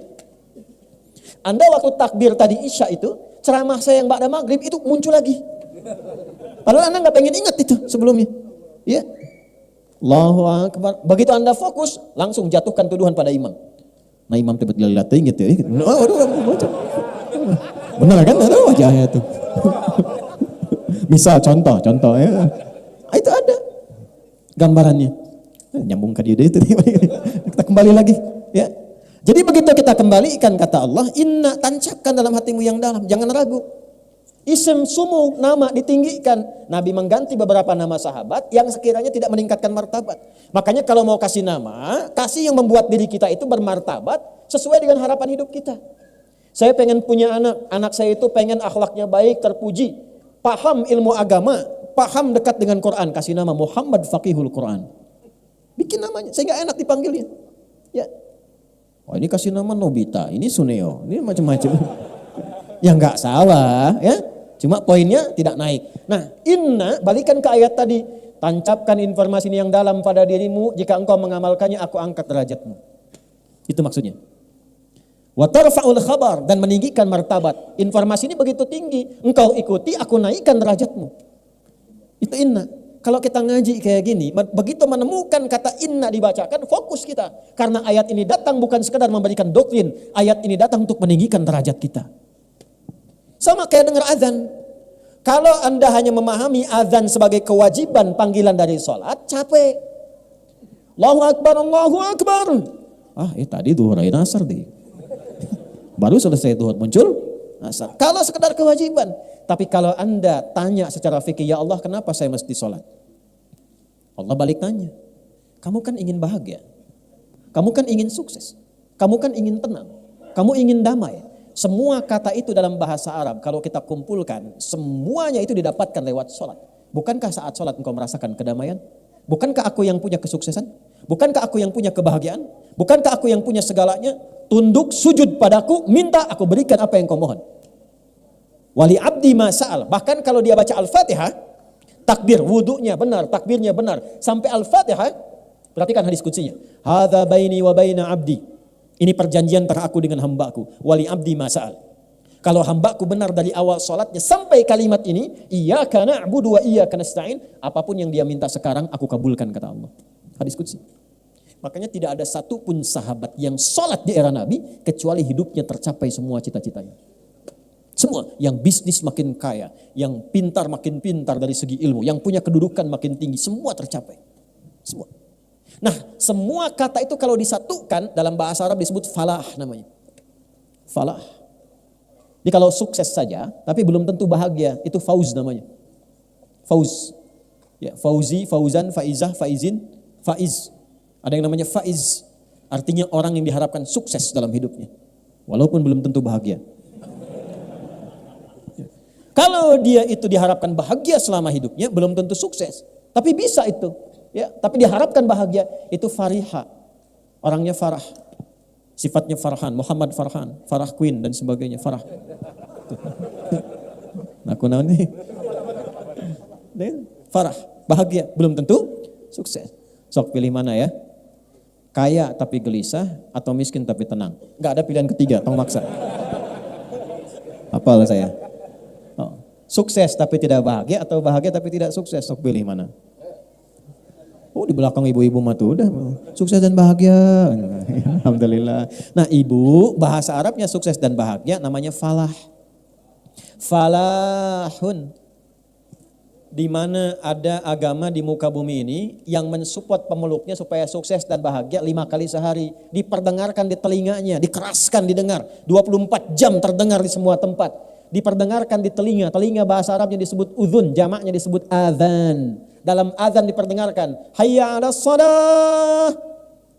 Anda waktu takbir tadi Isya itu, ceramah saya yang ba'da maghrib itu muncul lagi. Padahal Anda nggak pengen ingat itu sebelumnya. Ya, Allahu Akbar. Begitu Anda fokus, langsung jatuhkan tuduhan pada imam. Nah imam tiba-tiba liatin gitu ya. Benar kan? Ada wajahnya itu. Misal contoh ya. Itu ada gambarannya. Nyambung ke dia itu. Kita kembali lagi. Ya. Jadi begitu kita kembalikan kata Allah, inna, tancapkan dalam hatimu yang dalam, jangan ragu. Ism sumu, nama ditinggikan. Nabi mengganti beberapa nama sahabat yang sekiranya tidak meningkatkan martabat. Makanya kalau mau kasih nama, kasih yang membuat diri kita itu bermartabat sesuai dengan harapan hidup kita. Saya pengen punya anak saya itu pengen akhlaknya baik, terpuji, paham ilmu agama, paham dekat dengan Quran, kasih nama Muhammad Faqihul Quran. Bikin namanya, sehingga enak dipanggilnya. Ya. Oh ini kasih nama Nobita, ini Suneo, ini macam-macam. Ya nggak salah ya, cuma poinnya tidak naik. Nah inna, balikan ke ayat tadi, tancapkan informasi ini yang dalam pada dirimu, jika engkau mengamalkannya aku angkat derajatmu. Itu maksudnya. Wa tarfa'ul khabar, dan meninggikan martabat. Informasi ini begitu tinggi, engkau ikuti aku naikkan derajatmu. Itu inna. Kalau kita ngaji kayak gini, begitu menemukan kata inna dibacakan, fokus kita. Karena ayat ini datang bukan sekedar memberikan doktrin, ayat ini datang untuk meninggikan derajat kita. Sama kayak dengar azan. Kalau Anda hanya memahami azan sebagai kewajiban panggilan dari sholat, capek. Allahu Akbar, Allahu Akbar. Tadi duhur asar deh. Baru selesai duhur muncul asar. Kalau sekedar kewajiban. Tapi kalau Anda tanya secara fikih, ya Allah kenapa saya mesti sholat? Allah balik tanya, kamu kan ingin bahagia, kamu kan ingin sukses, kamu kan ingin tenang, kamu ingin damai. Semua kata itu dalam bahasa Arab kalau kita kumpulkan, semuanya itu didapatkan lewat sholat. Bukankah saat sholat engkau merasakan kedamaian? Bukankah aku yang punya kesuksesan? Bukankah aku yang punya kebahagiaan? Bukankah aku yang punya segalanya? Tunduk, sujud padaku, minta aku berikan apa yang kau mohon. Wali abdi masa'al. Bahkan kalau dia baca Al-Fatihah, takbir, wudunya benar, takbirnya benar. Sampai Al-Fatihah, perhatikan hadis kutsinya. Hadza baini wa baina abdi. Ini perjanjian antara aku dengan hambaku. Wali abdi masa'al. Kalau hambaku benar dari awal sholatnya sampai kalimat ini, iyyaka na'budu wa iyyaka nasta'in, apapun yang dia minta sekarang aku kabulkan, kata Allah. Hadis qudsi. Makanya tidak ada satupun sahabat yang sholat di era Nabi kecuali hidupnya tercapai semua cita-citanya. Semua, yang bisnis makin kaya, yang pintar makin pintar dari segi ilmu, yang punya kedudukan makin tinggi, semua tercapai. Semua. Nah, semua kata itu kalau disatukan dalam bahasa Arab disebut falah namanya. Falah. Jadi kalau sukses saja, tapi belum tentu bahagia, itu fauz namanya. Fauz. Ya, fauzi, fauzan, faizah, faizin, faiz. Ada yang namanya faiz, artinya orang yang diharapkan sukses dalam hidupnya, walaupun belum tentu bahagia. Kalau dia itu diharapkan bahagia selama hidupnya, belum tentu sukses. Tapi bisa itu. Ya, tapi diharapkan bahagia, itu fariha. Orangnya farah. Sifatnya Farhan, Muhammad Farhan, Farah Queen dan sebagainya, Farah. Aku naon nih. Farah, bahagia, belum tentu sukses. Sok pilih mana ya? Kaya tapi gelisah atau miskin tapi tenang? Enggak ada pilihan ketiga, tong maksa. Apal saya. Oh. Sukses tapi tidak bahagia atau bahagia tapi tidak sukses? Sok pilih mana? Oh, di belakang ibu-ibu mah tuh udah sukses dan bahagia. Alhamdulillah. Nah, ibu bahasa Arabnya sukses dan bahagia namanya falah. Falahun. Di mana ada agama di muka bumi ini yang mensupport pemeluknya supaya sukses dan bahagia 5 kali sehari. Diperdengarkan di telinganya, dikeraskan didengar. 24 jam terdengar di semua tempat. Diperdengarkan di telinga. Telinga bahasa Arabnya disebut udhun, jamaknya disebut adzan. Dalam adzan diperdengarkan, hayya 'alas shalah.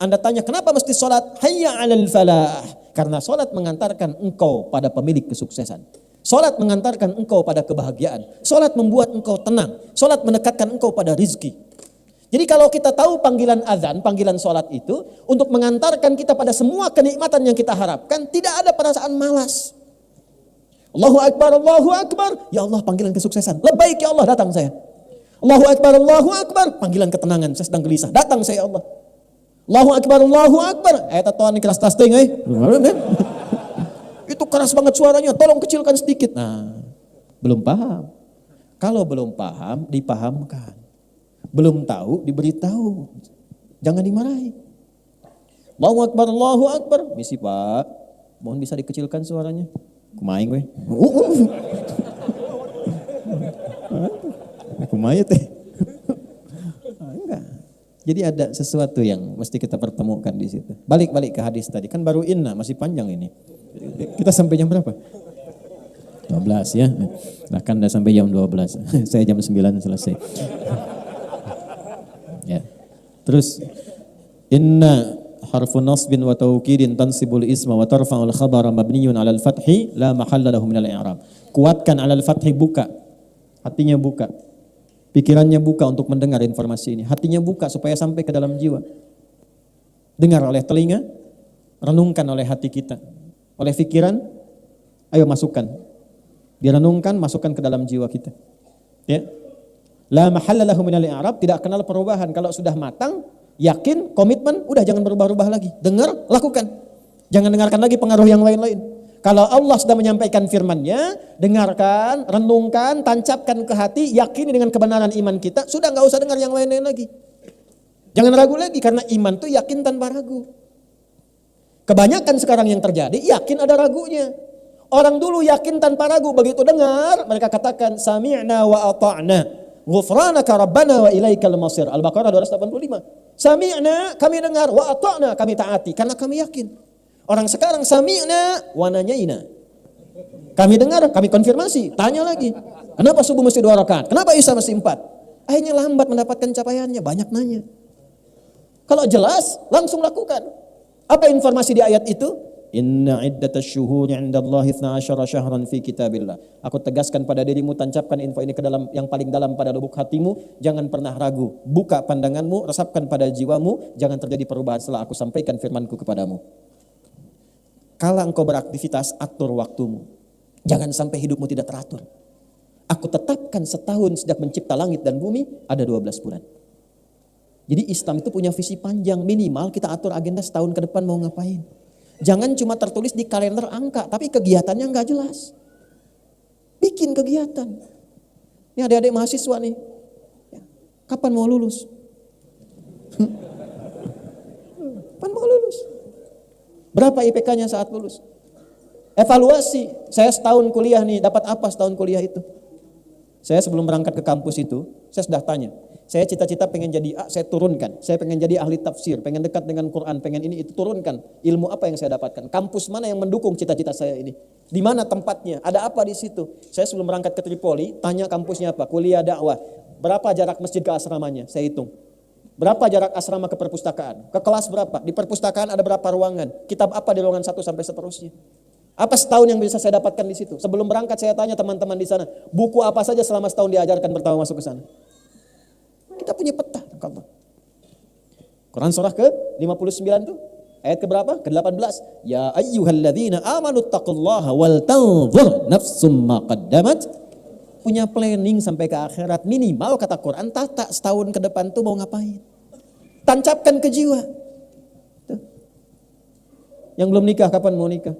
Anda tanya, kenapa mesti salat? Hayya 'alal falah. Karena salat mengantarkan engkau pada pemilik kesuksesan. Salat mengantarkan engkau pada kebahagiaan. Salat membuat engkau tenang. Salat mendekatkan engkau pada rizki. Jadi kalau kita tahu panggilan azan, panggilan salat itu untuk mengantarkan kita pada semua kenikmatan yang kita harapkan, tidak ada perasaan malas. Allahu Akbar, Allahu Akbar. Ya Allah, panggilan kesuksesan. Labbaik ya Allah, datang saya. Allahu Akbar, Allahu Akbar. Panggilan ketenangan, saya sedang gelisah. Datang saya Allah. Allahu Akbar, Allahu Akbar. Tuan keras tasting Itu keras banget suaranya, tolong kecilkan sedikit. Nah, belum paham. Kalau belum paham, dipahamkan. Belum tahu, diberitahu. Jangan dimarahi. Allahu Akbar, Allahu Akbar. Misi Pak, mohon bisa dikecilkan suaranya. Kumain gue. Kumain teh. Enggak. Jadi ada sesuatu yang mesti kita pertemukan di situ. Balik ke hadis tadi. Kan baru inna, masih panjang ini. Kita sampai jam berapa? 12 ya. Nah kan udah sampai jam 12. Saya jam 9 selesai. Ya. Terus inna harfu nasbin wa taukidin tansibul isma wa tarfa'ul khabara mabniyun 'alal fathi la mahalla lahu minal i'rab. Kuatkan 'alal fathi, buka. Hatinya buka. Pikirannya buka untuk mendengar informasi ini. Hatinya buka supaya sampai ke dalam jiwa. Dengar oleh telinga, renungkan oleh hati kita. Oleh pikiran, ayo masukkan. Direnungkan, masukkan ke dalam jiwa kita. Ya. La mahalla lahu minal i'rab, tidak kenal perubahan. Kalau sudah matang, yakin, komitmen, udah jangan berubah-ubah lagi. Dengar, lakukan. Jangan dengarkan lagi pengaruh yang lain-lain. Kalau Allah sudah menyampaikan firman-Nya, dengarkan, renungkan, tancapkan ke hati, yakini dengan kebenaran iman kita, sudah enggak usah dengar yang lain-lain lagi. Jangan ragu lagi, karena iman itu yakin tanpa ragu. Kebanyakan sekarang yang terjadi, yakin ada ragunya. Orang dulu yakin tanpa ragu, begitu dengar, mereka katakan, sami'na wa ata'na, ghufranaka rabbana wa ilaikal masir. Al-Baqarah 285. Sami'na, kami dengar, wa ata'na, kami taati, karena kami yakin. Orang sekarang sami'na wa nanyaina. Kami dengar, kami konfirmasi, tanya lagi. Kenapa subuh mesti 2 rakaat? Kenapa isya mesti 4? Akhirnya lambat mendapatkan capaiannya, banyak nanya. Kalau jelas, langsung lakukan. Apa informasi di ayat itu? Inna iddatash syuhuri 'indallahi 12 syahran fi kitabillah. Aku tegaskan pada dirimu, tancapkan info ini ke dalam yang paling dalam pada lubuk hatimu, jangan pernah ragu. Buka pandanganmu, resapkan pada jiwamu, jangan terjadi perubahan setelah aku sampaikan firmanku kepadamu. Kala engkau beraktivitas, atur waktumu. Jangan sampai hidupmu tidak teratur. Aku tetapkan setahun sejak mencipta langit dan bumi, ada 12 bulan. Jadi Islam itu punya visi panjang, minimal kita atur agenda setahun ke depan mau ngapain. Jangan cuma tertulis di kalender angka, tapi kegiatannya enggak jelas. Bikin kegiatan. Ini adik-adik mahasiswa nih. Kapan mau lulus? Kapan mau lulus? Berapa IPK-nya saat lulus? Evaluasi. Saya setahun kuliah nih, dapat apa setahun kuliah itu? Saya sebelum berangkat ke kampus itu, saya sudah tanya. Saya cita-cita pengen jadi A, saya turunkan. Saya pengen jadi ahli tafsir, pengen dekat dengan Quran, pengen ini itu, turunkan. Ilmu apa yang saya dapatkan? Kampus mana yang mendukung cita-cita saya ini? Di mana tempatnya? Ada apa di situ? Saya sebelum berangkat ke Tripoli, tanya kampusnya apa? Kuliah dakwah. Berapa jarak masjid ke asramanya? Saya hitung. Berapa jarak asrama ke perpustakaan? Ke kelas berapa? Di perpustakaan ada berapa ruangan? Kitab apa di ruangan 1 sampai seterusnya? Apa setahun yang bisa saya dapatkan di situ? Sebelum berangkat saya tanya teman-teman di sana, buku apa saja selama setahun diajarkan pertama masuk ke sana? Kita punya peta. Quran surah ke-59 itu ayat ke berapa? Ke-18. Ya ayyuhalladzina amanu taqullaha wal tanzur nafsum ma qaddamat punya planning sampai ke akhirat. Minimal kata Quran, tata setahun ke depan tuh mau ngapain. Tancapkan ke jiwa. Tuh. Yang belum nikah, kapan mau nikah?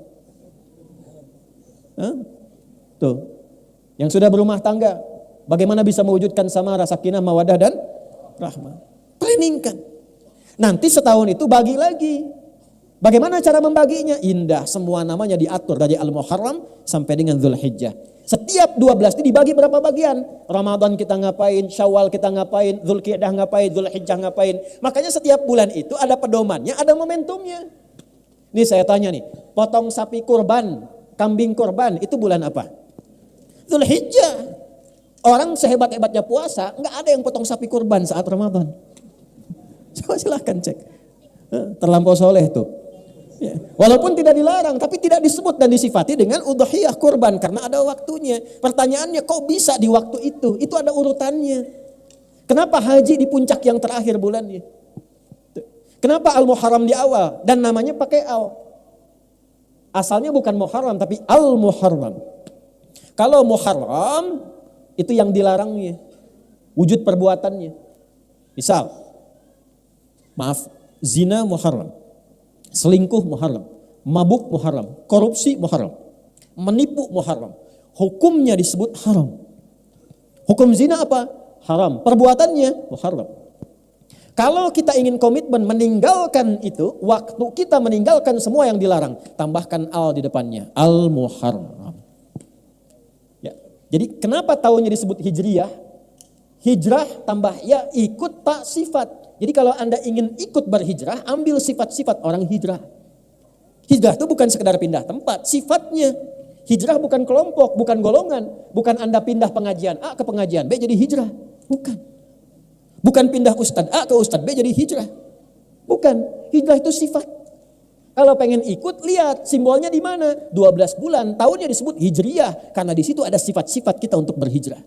Hah? Tuh. Yang sudah berumah tangga, bagaimana bisa mewujudkan samara, sakinah, mawadah, dan rahmah. Planningkan. Nanti setahun itu bagi lagi. Bagaimana cara membaginya? Indah, semua namanya diatur dari Al-Muharram sampai dengan Dzulhijjah. Setiap 12 itu dibagi berapa bagian? Ramadan kita ngapain, Syawal kita ngapain, Dzulqa'dah ngapain, Dzulhijjah ngapain. Makanya setiap bulan itu ada pedomannya, ada momentumnya. Nih saya tanya nih, potong sapi kurban, kambing kurban itu bulan apa? Dzulhijjah. Orang sehebat-hebatnya puasa, nggak ada yang potong sapi kurban saat Ramadan. Coba silahkan cek. Terlampau soleh tuh. Ya. Walaupun tidak dilarang, tapi tidak disebut dan disifati dengan udhiyah kurban karena ada waktunya. Pertanyaannya kok bisa di waktu itu? Itu ada urutannya. Kenapa haji di puncak yang terakhir bulannya? Kenapa Al-Muharram di awal dan namanya pakai al? Asalnya bukan Muharram tapi Al-Muharram. Kalau Muharram itu yang dilarangnya, wujud perbuatannya. Misal, maaf, zina Muharram. Selingkuh Muharram, mabuk Muharram, korupsi Muharram, menipu Muharram. Hukumnya disebut haram. Hukum zina apa? Haram. Perbuatannya Muharram. Kalau kita ingin komitmen meninggalkan itu, waktu kita meninggalkan semua yang dilarang, tambahkan al di depannya, Al-Muharram. Ya. Jadi kenapa tahunnya disebut Hijriyah? Hijrah tambah ya ikut tak sifat. Jadi kalau Anda ingin ikut berhijrah, ambil sifat-sifat orang hijrah. Hijrah itu bukan sekedar pindah tempat, sifatnya. Hijrah bukan kelompok, bukan golongan. Bukan Anda pindah pengajian A ke pengajian B jadi hijrah. Bukan. Bukan pindah ustadz A ke ustadz B jadi hijrah. Bukan. Hijrah itu sifat. Kalau pengen ikut, lihat simbolnya di mana. 12 bulan, tahunnya disebut Hijriyah. Karena di situ ada sifat-sifat kita untuk berhijrah.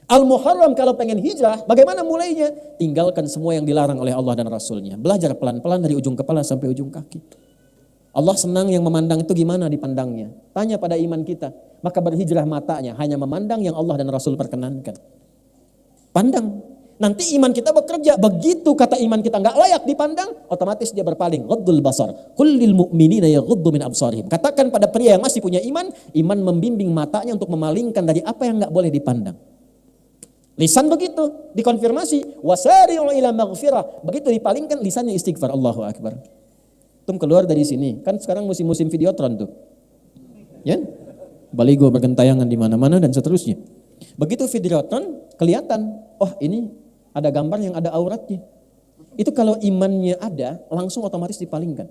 Al-Muharram kalau pengen hijrah, bagaimana mulainya? Tinggalkan semua yang dilarang oleh Allah dan Rasulnya. Belajar pelan-pelan dari ujung kepala sampai ujung kaki. Allah senang yang memandang itu gimana dipandangnya. Tanya pada iman kita. Maka berhijrah matanya, hanya memandang yang Allah dan Rasul perkenankan. Pandang. Nanti iman kita bekerja. Begitu kata iman kita nggak layak dipandang, otomatis dia berpaling. Ghaddul basar. Kullil mu'minina yaghuddu min absarihim. Katakan pada pria yang masih punya iman membimbing matanya untuk memalingkan dari apa yang nggak boleh dipandang. Lisan begitu, dikonfirmasi, wasari'u ila maghfirah. Begitu dipalingkan lisannya istighfar, Allahu Akbar. Tum keluar dari sini, kan sekarang musim-musim videotron tuh. Ya? Baligo bergentayangan di mana-mana dan seterusnya. Begitu videotron kelihatan, oh ini ada gambar yang ada auratnya. Itu kalau imannya ada, langsung otomatis dipalingkan.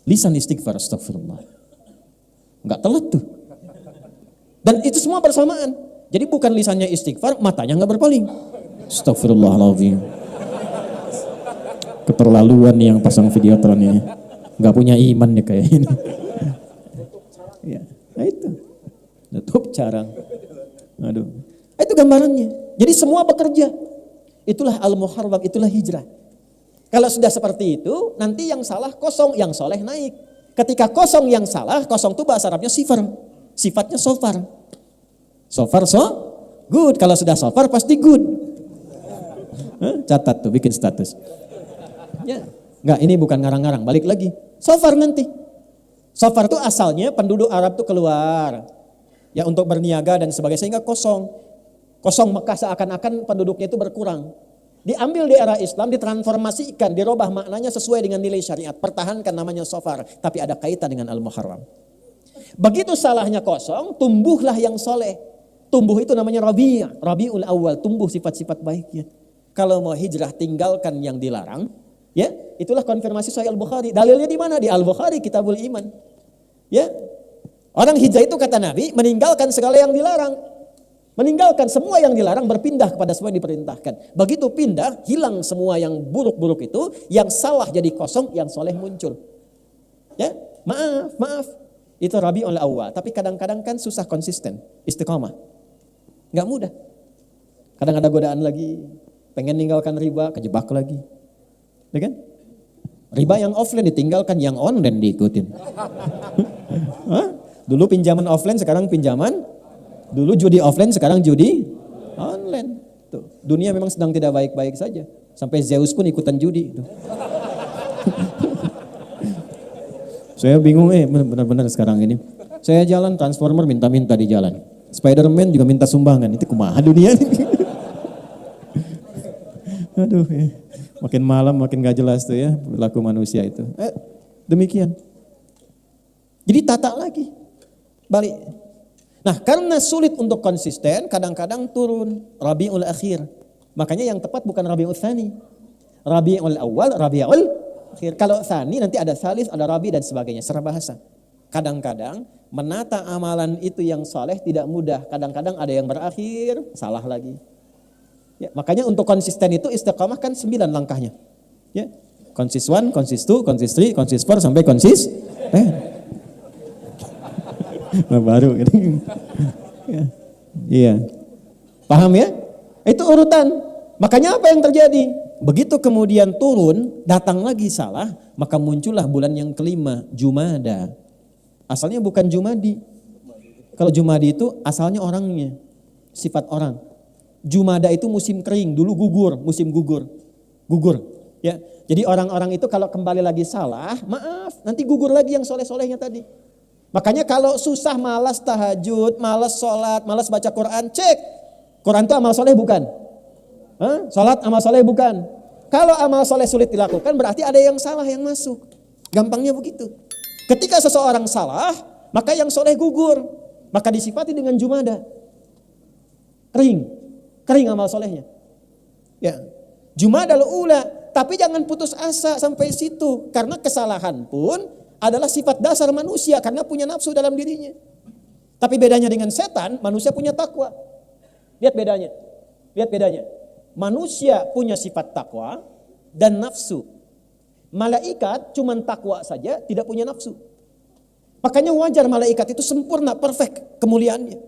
Lisan istighfar, astagfirullah. Enggak telat tuh. Dan itu semua bersamaan. Jadi bukan lisannya istighfar, matanya nggak berpaling. Astagfirullahaladzim. Keterlaluan nih yang pasang videotron ini. Nggak punya iman nih kayak ini. Ya, nah itu. Tutup carang. Aduh. Itu gambarannya. Jadi semua bekerja. Itulah Al-Muharram, itulah hijrah. Kalau sudah seperti itu, nanti yang salah kosong, yang soleh naik. Ketika kosong yang salah, kosong itu bahasa Arabnya sifar. Sifatnya sofar. So far so good. Kalau sudah so far pasti good. Catat tuh, bikin status. Ya, enggak, ini bukan ngarang-ngarang. Balik lagi. So far nanti. So far itu asalnya penduduk Arab tuh keluar. Ya untuk berniaga dan sebagainya sehingga kosong. Kosong Mekah seakan-akan penduduknya itu berkurang. Diambil di era Islam, ditransformasikan, dirubah maknanya sesuai dengan nilai syariat. Pertahankan namanya so far, tapi ada kaitan dengan Al-Muharram. Begitu salahnya kosong, tumbuhlah yang soleh. Tumbuh itu namanya Rabiul Awal, tumbuh sifat-sifat baiknya. Kalau mau hijrah tinggalkan yang dilarang, ya, itulah konfirmasi Sahih Al-Bukhari. Dalilnya di mana? Di Al-Bukhari, Kitabul Iman. Ya. Orang hijrah itu kata Nabi meninggalkan segala yang dilarang. Meninggalkan semua yang dilarang, berpindah kepada semua yang diperintahkan. Begitu pindah, hilang semua yang buruk-buruk itu, yang salah jadi kosong, yang soleh muncul. Ya, maaf. Itu Rabiul Awal, tapi kadang-kadang kan susah konsisten, istiqamah. Nggak mudah. Kadang ada godaan lagi, pengen ninggalkan riba, kejebak lagi. Ya kan? Riba yang offline ditinggalkan, yang online diikutin. Dulu pinjaman offline, sekarang pinjaman Dulu judi offline, sekarang judi online. Tuh, dunia memang sedang tidak baik-baik saja. Sampai Zeus pun ikutan judi. Tuh. Saya bingung benar-benar sekarang ini. Saya jalan Transformer minta-minta di jalan. Spiderman juga minta sumbangan. Itu kumaha dunia ini. Aduh, makin malam makin gak jelas tuh ya perilaku manusia itu. Demikian. Jadi tata lagi, balik. Nah, karena sulit untuk konsisten, kadang-kadang turun Rabiul Akhir. Makanya yang tepat bukan Rabiul Tsani. Rabiul Awal, Rabiul Akhir. Kalau Tsani nanti ada Salis, ada Rabi dan sebagainya, secara bahasa. Kadang-kadang menata amalan itu yang saleh tidak mudah. Kadang-kadang ada yang berakhir, salah lagi. Ya, makanya untuk konsisten itu istiqamah kan 9 langkahnya. Ya. Konsis 1, konsis 2, konsis 3, konsis 4 sampai konsis 10. Baru gitu. Ya. Iya. Paham ya? Itu urutan. Makanya apa yang terjadi? Begitu kemudian turun, datang lagi salah, maka muncullah bulan yang kelima, Jumada. Asalnya bukan Jumadi. Kalau Jumadi itu asalnya orangnya, sifat orang. Jumada itu musim kering, dulu gugur, musim gugur. Gugur, ya. Jadi orang-orang itu kalau kembali lagi salah, maaf, nanti gugur lagi yang soleh-solehnya tadi. Makanya kalau susah, malas tahajud, malas sholat, malas baca Quran, cek. Quran itu amal soleh bukan? Sholat amal soleh bukan? Kalau amal soleh sulit dilakukan, berarti ada yang salah yang masuk. Gampangnya begitu. Ketika seseorang salah, maka yang soleh gugur. Maka disifati dengan Jumada. Kering amal solehnya. Ya. Jumadal ula, tapi jangan putus asa sampai situ. Karena kesalahan pun adalah sifat dasar manusia karena punya nafsu dalam dirinya. Tapi bedanya dengan setan, manusia punya takwa. Lihat bedanya. Manusia punya sifat takwa dan nafsu. Malaikat cuman takwa saja, tidak punya nafsu. Makanya wajar malaikat itu sempurna, perfect kemuliaannya.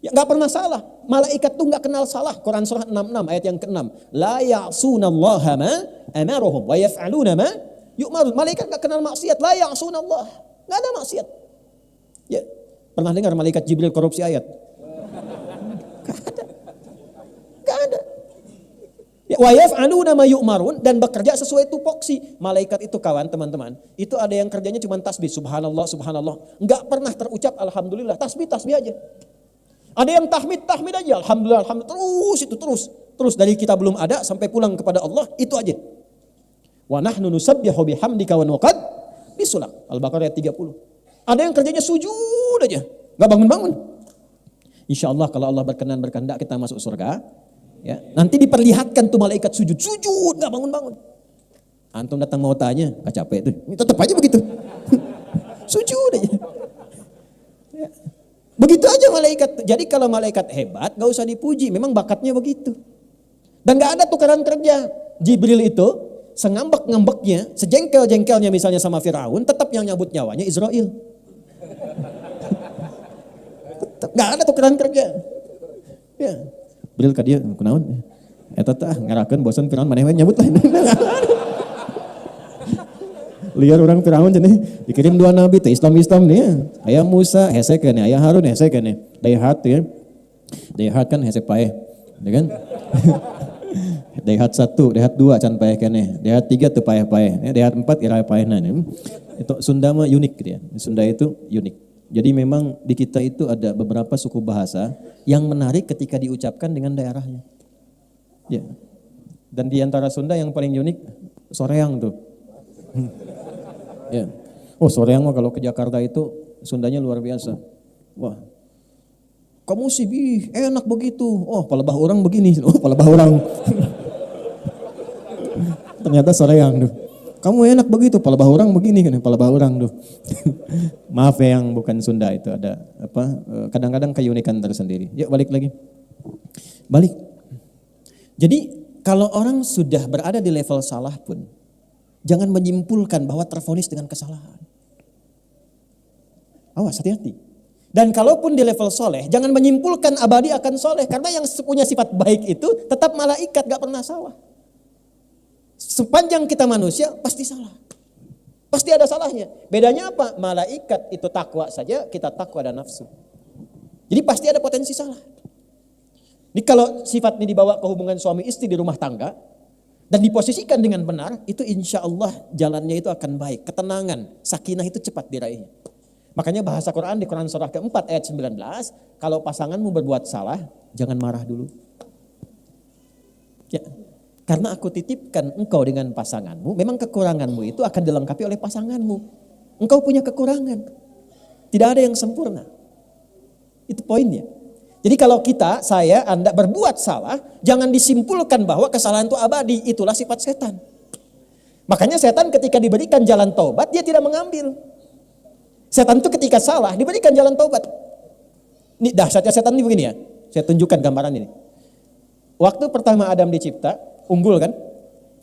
Ya, gak pernah salah. Malaikat tuh gak kenal salah. Quran surah 66 ayat yang ke-6. La ya'sunallaha ma amaruhum wa yaf'aluna ma yu'marun. Malaikat gak kenal maksiat. La ya'sunallah. Gak ada maksiat. Ya, pernah dengar malaikat Jibril korupsi ayat? Gak ada. Ya, wa yaf'aluna ma yu'marun, dan bekerja sesuai tupoksi. Malaikat itu kawan teman-teman, itu ada yang kerjanya cuma tasbih, subhanallah, subhanallah. Gak pernah terucap alhamdulillah, tasbih aja. Ada yang tahmid aja, alhamdulillah, terus dari kita belum ada sampai pulang kepada Allah, itu aja. Wa nahnu nusabbihu bihamdika wa nuqad bisulak. Al-Baqarah ayat 30. Ada yang kerjanya sujud aja, enggak bangun-bangun. Insyaallah kalau Allah berkehendak kita masuk surga, ya. Nanti diperlihatkan tuh malaikat sujud enggak bangun-bangun. Antum datang mau tanya, enggak capek tuh. Tetap aja begitu. Sujud aja. Ya. Begitu aja malaikat. Jadi kalau malaikat hebat gak usah dipuji, memang bakatnya begitu. Dan gak ada tukeran kerja. Jibril itu sengambek-ngambeknya, sejengkel-jengkelnya misalnya sama Firaun, tetap yang nyabut nyawanya Israel. Tetap gak ada tukeran kerja. Ya. Jibril ka dia kunaon? Eta teh ngarakeun bosan Firaun maneh we nyabut lain. Liar orang Firaun cenah dikirim 2 nabi teh Islam nih. Aya Musa hese keneh, aya Harun hese keneh. Daihat ya. Daihat kan hese paeh, ya kan? Daihat 1, Daihat 2 can paeh keneh. Daihat 3 teu paeh-paeh. Daihat 4 ira paehna. Itu Sunda mah unik gitu ya. Sunda itu unik. Jadi memang di kita itu ada beberapa suku bahasa yang menarik ketika diucapkan dengan daerahnya. Ya. Dan di antara Sunda yang paling unik soreang tuh. Ya. Oh, soreang mah kalau ke Jakarta itu Sundanya luar biasa. Wah. Kamu sih enak begitu. Oh, palebah orang begini. Oh, palebah orang. Ternyata soreang tuh. Kamu enak begitu, palebah orang begini kan, palebah orang tuh. Maaf ya yang bukan Sunda itu ada apa? Kadang-kadang keunikan tersendiri. Yuk balik lagi. Balik. Jadi kalau orang sudah berada di level salah pun, jangan menyimpulkan bahwa tervonis dengan kesalahan. Awas, hati-hati. Dan kalaupun di level soleh, jangan menyimpulkan abadi akan soleh. Karena yang punya sifat baik itu tetap malaikat, gak pernah salah. Sepanjang kita manusia, pasti salah. Pasti ada salahnya. Bedanya apa? Malaikat itu takwa saja, kita takwa dan nafsu. Jadi pasti ada potensi salah. Ini kalau sifat ini dibawa ke hubungan suami istri di rumah tangga dan diposisikan dengan benar, itu insya Allah jalannya itu akan baik. Ketenangan, sakinah itu cepat diraihnya. Makanya bahasa Quran di Quran surah keempat ayat 19, kalau pasanganmu berbuat salah, jangan marah dulu. Ya, karena aku titipkan engkau dengan pasanganmu, memang kekuranganmu itu akan dilengkapi oleh pasanganmu. Engkau punya kekurangan, tidak ada yang sempurna. Itu poinnya. Jadi kalau kita, saya, Anda berbuat salah, jangan disimpulkan bahwa kesalahan itu abadi, itulah sifat setan. Makanya setan ketika diberikan jalan taubat, dia tidak mengambil. Setan itu ketika salah, diberikan jalan taubat. Ini dahsyatnya setan ini begini ya, saya tunjukkan gambaran ini. Waktu pertama Adam dicipta, unggul kan?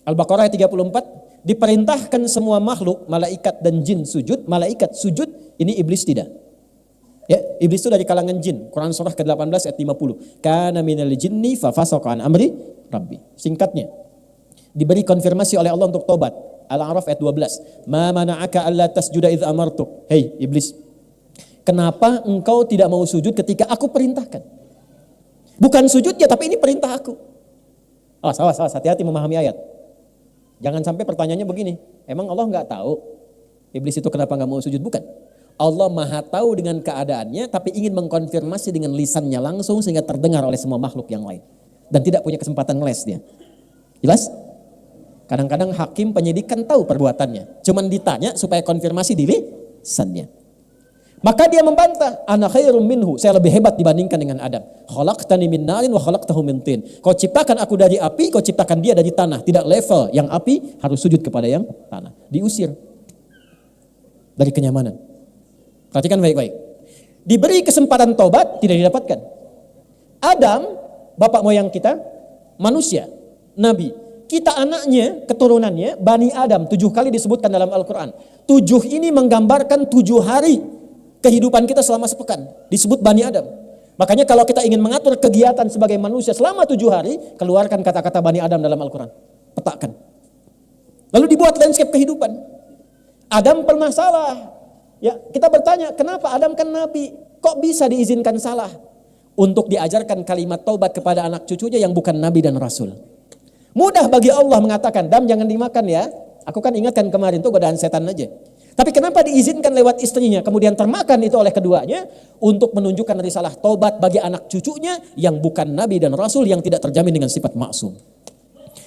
Al-Baqarah ayat 34, diperintahkan semua makhluk, malaikat dan jin sujud, malaikat sujud, ini iblis tidak. Ya, iblis itu dari kalangan jin. Quran surah ke-18 ayat 50. Kana minal jinni fa fasaqa an amri rabbi. Singkatnya, diberi konfirmasi oleh Allah untuk tobat. Al-A'raf ayat 12. Ma mana'aka alla tasjuda idz amartuk. Hei iblis, kenapa engkau tidak mau sujud ketika aku perintahkan? Bukan sujud ya, tapi ini perintah aku. Awas, hati-hati memahami ayat. Jangan sampai pertanyaannya begini, emang Allah nggak tahu iblis itu kenapa nggak mau sujud? Bukan. Allah maha tahu dengan keadaannya, tapi ingin mengkonfirmasi dengan lisannya langsung sehingga terdengar oleh semua makhluk yang lain. Dan tidak punya kesempatan ngeles dia. Jelas? Kadang-kadang hakim penyidik kan tahu perbuatannya. Cuman ditanya supaya konfirmasi di lisannya. Maka dia membantah, ana khairum minhu, saya lebih hebat dibandingkan dengan Adam. Khalaqtani min narin wa khalaqtahu min tin. Kau ciptakan aku dari api, kau ciptakan dia dari tanah. Tidak level, yang api harus sujud kepada yang tanah. Diusir dari kenyamanan. Perhatikan baik-baik. Diberi kesempatan taubat, tidak didapatkan. Adam, bapak moyang kita, manusia, nabi. Kita anaknya, keturunannya, Bani Adam, 7 kali disebutkan dalam Al-Quran. 7 ini menggambarkan 7 hari kehidupan kita selama sepekan. Disebut Bani Adam. Makanya kalau kita ingin mengatur kegiatan sebagai manusia selama 7 hari, keluarkan kata-kata Bani Adam dalam Al-Quran. Petakan. Lalu dibuat landscape kehidupan. Adam pernah salah. Ya, kita bertanya, kenapa Adam kan nabi, kok bisa diizinkan salah? Untuk diajarkan kalimat taubat kepada anak cucunya yang bukan nabi dan rasul. Mudah bagi Allah mengatakan, Adam jangan dimakan ya. Aku kan ingatkan kemarin itu godaan setan aja. Tapi kenapa diizinkan lewat istrinya, kemudian termakan itu oleh keduanya, untuk menunjukkan risalah taubat bagi anak cucunya yang bukan nabi dan rasul, yang tidak terjamin dengan sifat maksum.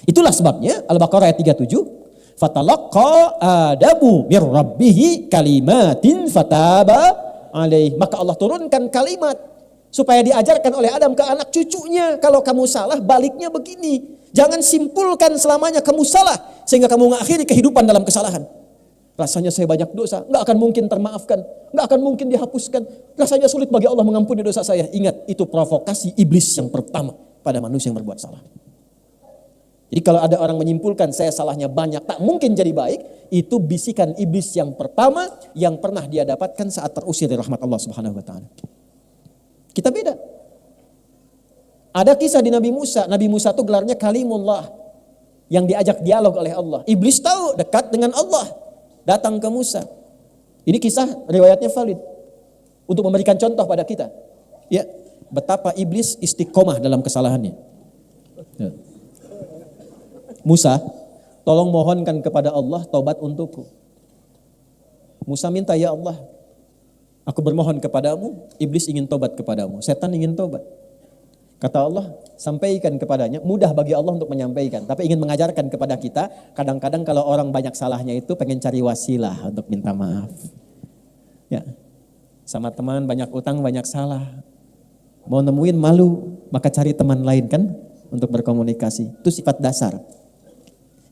Itulah sebabnya Al-Baqarah ayat 37, Fatalaqa Adamu mir rabbihi kalimatin fataba alaih. Maka Allah turunkan kalimat supaya diajarkan oleh Adam ke anak cucunya, kalau kamu salah baliknya begini. Jangan simpulkan selamanya kamu salah sehingga kamu mengakhiri kehidupan dalam kesalahan. Rasanya saya banyak dosa, nggak akan mungkin termaafkan, nggak akan mungkin dihapuskan. Rasanya sulit bagi Allah mengampuni dosa saya. Ingat, itu provokasi iblis yang pertama pada manusia yang berbuat salah. Jadi kalau ada orang menyimpulkan saya salahnya banyak, tak mungkin jadi baik, itu bisikan iblis yang pertama yang pernah dia dapatkan saat terusir dari rahmat Allah Subhanahu wa taala. Kita beda. Ada kisah di Nabi Musa. Nabi Musa itu gelarnya Kalimullah, yang diajak dialog oleh Allah. Iblis tahu dekat dengan Allah, datang ke Musa. Ini kisah riwayatnya valid untuk memberikan contoh pada kita. Ya, betapa iblis istiqomah dalam kesalahannya. Ya. Musa, tolong mohonkan kepada Allah taubat untukku. Musa minta, ya Allah, aku bermohon kepadamu, iblis ingin taubat kepadamu, setan ingin taubat. Kata Allah, sampaikan kepadanya. Mudah bagi Allah untuk menyampaikan, tapi ingin mengajarkan kepada kita, kadang-kadang kalau orang banyak salahnya itu pengen cari wasilah untuk minta maaf. Ya, sama teman banyak utang, banyak salah. Mau nemuin malu, maka cari teman lain kan untuk berkomunikasi. Itu sifat dasar.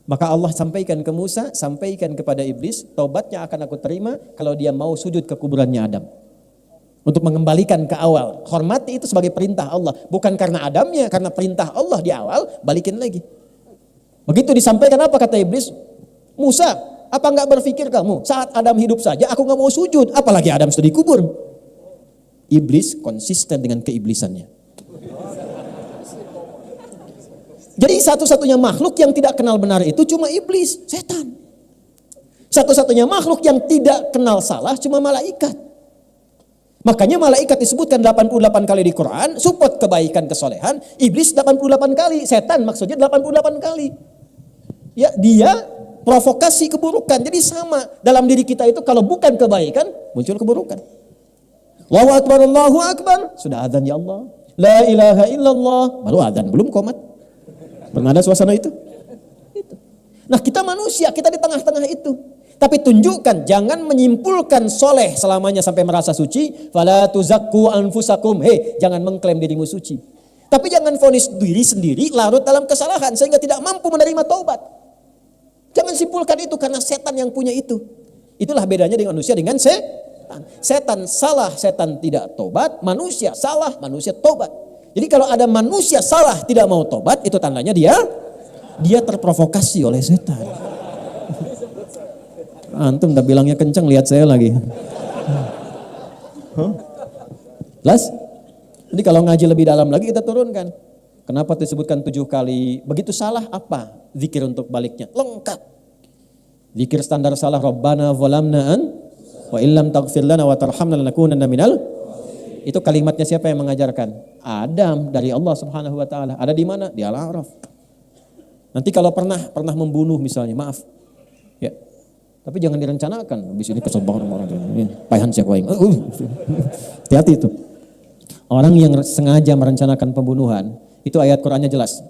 Maka Allah sampaikan ke Musa, sampaikan kepada iblis, taubatnya akan aku terima kalau dia mau sujud ke kuburannya Adam. Untuk mengembalikan ke awal. Hormati itu sebagai perintah Allah. Bukan karena Adamnya, karena perintah Allah di awal, balikin lagi. Begitu disampaikan apa kata iblis? Musa, apa enggak berpikir kamu saat Adam hidup saja aku enggak mau sujud, apalagi Adam sudah dikubur. Iblis konsisten dengan keiblisannya. Jadi satu-satunya makhluk yang tidak kenal benar itu cuma iblis, setan. Satu-satunya makhluk yang tidak kenal salah cuma malaikat. Makanya malaikat disebutkan 88 kali di Quran, support kebaikan kesolehan, iblis 88 kali, setan maksudnya 88 kali. Ya, dia provokasi keburukan. Jadi sama dalam diri kita itu kalau bukan kebaikan, muncul keburukan. Allahu Akbar, Allahu Akbar, sudah adzan ya Allah. La ilaha illallah, baru adzan, belum qomat. Pernah ada suasana itu? Nah, kita manusia, kita di tengah-tengah itu. Tapi tunjukkan, jangan menyimpulkan soleh selamanya sampai merasa suci. Fala tuzakku anfusakum. Jangan mengklaim dirimu suci. Tapi jangan vonis diri sendiri larut dalam kesalahan sehingga tidak mampu menerima taubat. Jangan simpulkan itu karena setan yang punya itu. Itulah bedanya dengan manusia dengan setan. Setan salah, setan tidak taubat. Manusia salah, manusia taubat. Jadi kalau ada manusia salah tidak mau taubat, itu tandanya dia terprovokasi oleh setan. Antum udah bilangnya kencang, lihat saya lagi. Jelas? Jadi kalau ngaji lebih dalam lagi kita turunkan. Kenapa disebutkan 7 kali? Begitu salah apa? Zikir untuk baliknya. Lengkap. Zikir standar salah. Rabbana zalamna wa illam taghfir lana wa tarhamna lanakunanna minal. Itu kalimatnya siapa yang mengajarkan? Adam dari Allah Subhanahu wa taala. Ada di mana? Di Al-A'raf. Nanti kalau pernah membunuh misalnya, maaf. Ya. Tapi jangan direncanakan. Habis ini kesel banget orang ini. Paihan siak waing. Hati-hati itu. Orang yang sengaja merencanakan pembunuhan, itu ayat Qur'annya jelas.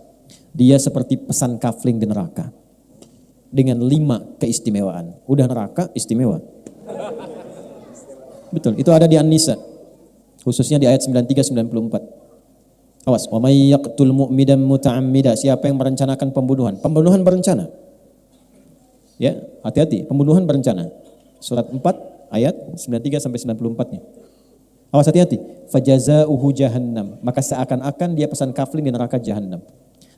Dia seperti pesan kafling di neraka. Dengan 5 keistimewaan. Udah neraka, istimewa. Betul, itu ada di An-Nisa. Khususnya di ayat 93-94. Awas, wa may yaqtul mu'midan muta'ammida, siapa yang merencanakan pembunuhan? Pembunuhan berencana. Ya, hati-hati, pembunuhan berencana. Surat 4 ayat 93 sampai 94-nya. Awas, hati-hati. Fajazauhu jahannam, maka seakan-akan dia pesan kafling di neraka jahannam.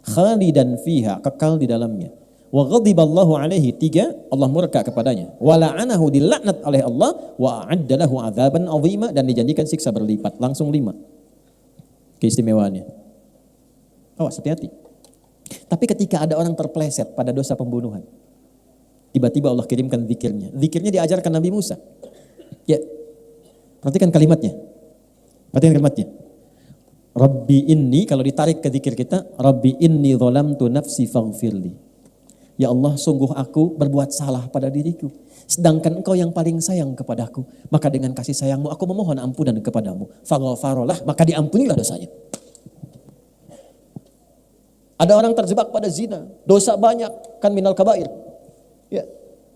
Khalidan fiha, kekal di dalamnya. Wa ghadiballahu alaihi, 3, Allah murka kepadanya. Wa la'anahu, dilaknat oleh Allah. Wa a'adda lahu adzaban 'azima, dan dijanjikan siksa berlipat. Langsung 5 keistimewaannya. Awas, hati-hati. Tapi ketika ada orang terpleset pada dosa pembunuhan, tiba-tiba Allah kirimkan zikirnya. Zikirnya diajarkan Nabi Musa. Ya, perhatikan kalimatnya. Rabbi inni, kalau ditarik ke zikir kita, Rabbi inni zalamtu nafsi faghfirli. Ya Allah, sungguh aku berbuat salah pada diriku. Sedangkan Engkau yang paling sayang kepadaku. Maka dengan kasih sayangmu aku memohon ampunan kepadamu. Faghfarolah, maka diampunilah dosanya. Ada orang terjebak pada zina. Dosa banyak, kan minal kabair. Ya.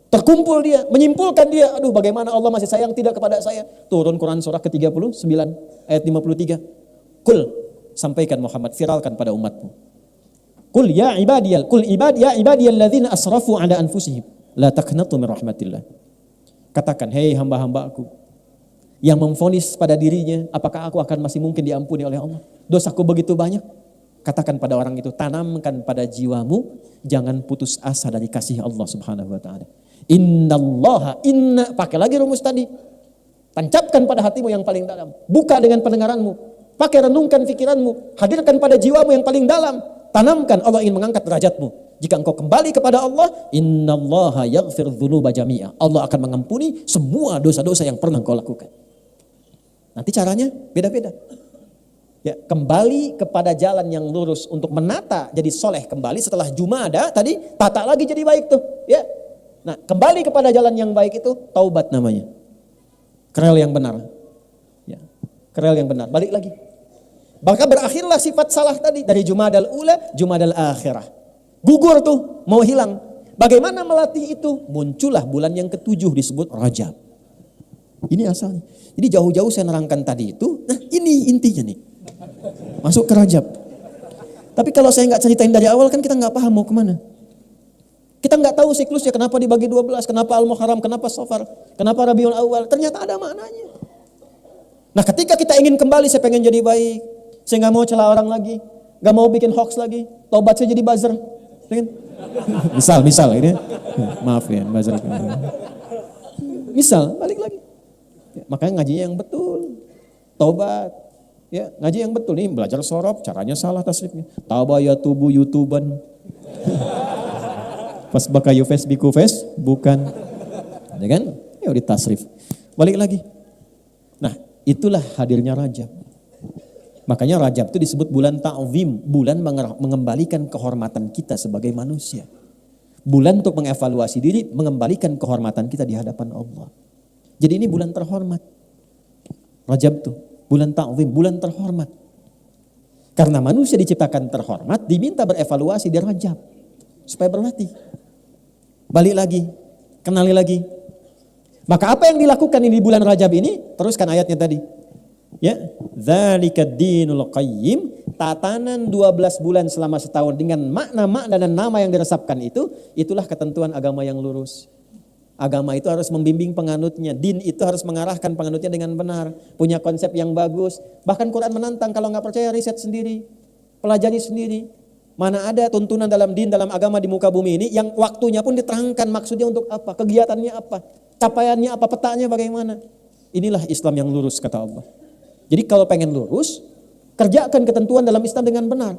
Terkumpul dia, menyimpulkan dia, aduh bagaimana Allah masih sayang tidak kepada saya. Turun Quran surah ke-39 ayat 53. Kul, sampaikan Muhammad, viralkan pada umatmu. Kul ya ibadiyal ladzina asrafu ala anfusihim la taqnatu min rahmatillah. Katakan, hei hamba-hambaku yang memvonis pada dirinya, apakah aku akan masih mungkin diampuni oleh Allah? Dosaku begitu banyak. Katakan pada orang itu, tanamkan pada jiwamu, jangan putus asa dari kasih Allah Subhanahu wa taala. Inna, pakai lagi rumus tadi. Tancapkan pada hatimu yang paling dalam. Buka dengan pendengaranmu. Pakai renungkan pikiranmu. Hadirkan pada jiwamu yang paling dalam. Tanamkan, Allah ingin mengangkat derajatmu. Jika engkau kembali kepada Allah, innallaha yaghfir dzunuba jami'a. Allah akan mengampuni semua dosa-dosa yang pernah engkau lakukan. Nanti caranya beda-beda. Ya, kembali kepada jalan yang lurus untuk menata jadi soleh kembali setelah Jumada tadi, tata lagi jadi baik tuh. Ya. Nah, kembali kepada jalan yang baik itu taubat namanya. Krel yang benar. Ya. Krel yang benar. Balik lagi. Maka berakhirlah sifat salah tadi dari Jumadal Ula, Jumadal Akhirah. Gugur tuh, mau hilang. Bagaimana melatih itu? Muncullah bulan yang ke-7 disebut Rajab. Ini asalnya. Jadi jauh-jauh saya nerangkan tadi itu. Nah, ini intinya nih. Masuk ke Rajab. Tapi kalau saya nggak ceritain dari awal kan kita nggak paham mau kemana. Kita nggak tahu siklusnya, kenapa dibagi 12, kenapa Al-Muharram, kenapa Safar, kenapa Rabiul Awal. Ternyata ada maknanya. Nah, ketika kita ingin kembali, saya pengen jadi baik, saya nggak mau celah orang lagi, nggak mau bikin hoax lagi, taubat saya jadi buzzer. Misal ini, maaf ya buzzer. Misal, balik lagi. Ya, makanya ngajinya yang betul, taubat. Ya, ngaji yang betul nih, belajar sorob, caranya salah tasrifnya. Tabaya tubuh YouTuban. Pas baka Facebooku bukan. Ya kan? Ya udah tasrif. Balik lagi. Nah, Itulah hadirnya Rajab. Makanya Rajab itu disebut bulan ta'zim, bulan mengembalikan kehormatan kita sebagai manusia. Bulan untuk mengevaluasi diri, mengembalikan kehormatan kita di hadapan Allah. Jadi ini bulan terhormat. Rajab tuh, bulan ta'zim, bulan terhormat. Karena manusia diciptakan terhormat, diminta berevaluasi di Rajab. Supaya berlatih. Balik lagi, kenali lagi. Maka apa yang dilakukan ini di bulan Rajab ini? Teruskan ayatnya tadi. Ya, dzalikad dinul qayyim, tatanan 12 bulan selama setahun dengan makna-makna dan nama yang diresapkan itu, itulah ketentuan agama yang lurus. Agama itu harus membimbing penganutnya, din itu harus mengarahkan penganutnya dengan benar, punya konsep yang bagus. Bahkan Quran menantang, kalau nggak percaya riset sendiri, pelajari sendiri. Mana ada tuntunan dalam din, dalam agama di muka bumi ini yang waktunya pun diterangkan maksudnya untuk apa, kegiatannya apa, capaiannya apa, petanya bagaimana. Inilah Islam yang lurus kata Allah. Jadi kalau pengen lurus, kerjakan ketentuan dalam Islam dengan benar.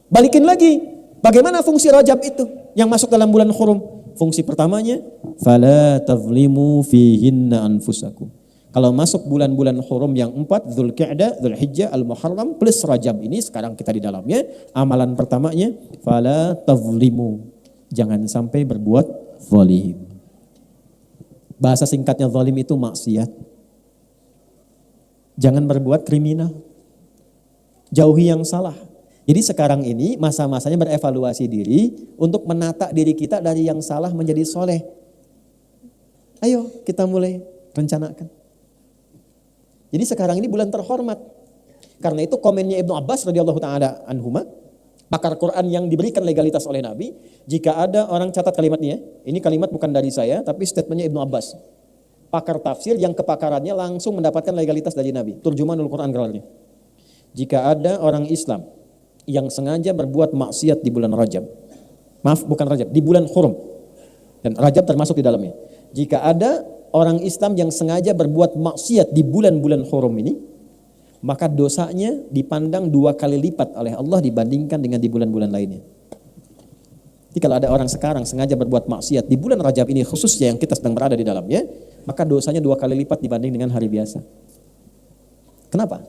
Balikin lagi, bagaimana fungsi Rajab itu yang masuk dalam bulan Hurum? Fungsi pertamanya, fala tazlimu fihinna anfusakum. Kalau masuk bulan-bulan Hurum yang 4, Dzulqa'dah, Dzulhijjah, Al-Muharram plus Rajab ini sekarang kita di dalamnya, amalan pertamanya, fala tazlimu. Jangan sampai berbuat zalim. Bahasa singkatnya zalim itu maksiat. Jangan berbuat kriminal. Jauhi yang salah. Jadi sekarang ini masa-masanya berevaluasi diri untuk menata diri kita dari yang salah menjadi soleh. Ayo kita mulai rencanakan. Jadi sekarang ini bulan terhormat. Karena itu komennya Ibnu Abbas radhiyallahu taala anhuma, pakar Quran yang diberikan legalitas oleh Nabi, jika ada orang catat kalimatnya, ini kalimat bukan dari saya tapi statementnya Ibnu Abbas. Pakar tafsir yang kepakarannya langsung mendapatkan legalitas dari Nabi. Turjumanul Quran gelarnya. Jika ada orang Islam yang sengaja berbuat maksiat di bulan Rajab. Maaf, bukan Rajab, di bulan Hurum. Dan Rajab termasuk di dalamnya. Jika ada orang Islam yang sengaja berbuat maksiat di bulan-bulan Hurum ini, maka dosanya dipandang 2 kali lipat oleh Allah dibandingkan dengan di bulan-bulan lainnya. Jadi kalau ada orang sekarang sengaja berbuat maksiat di bulan Rajab ini khususnya yang kita sedang berada di dalamnya, maka dosanya 2 kali lipat dibanding dengan hari biasa. Kenapa?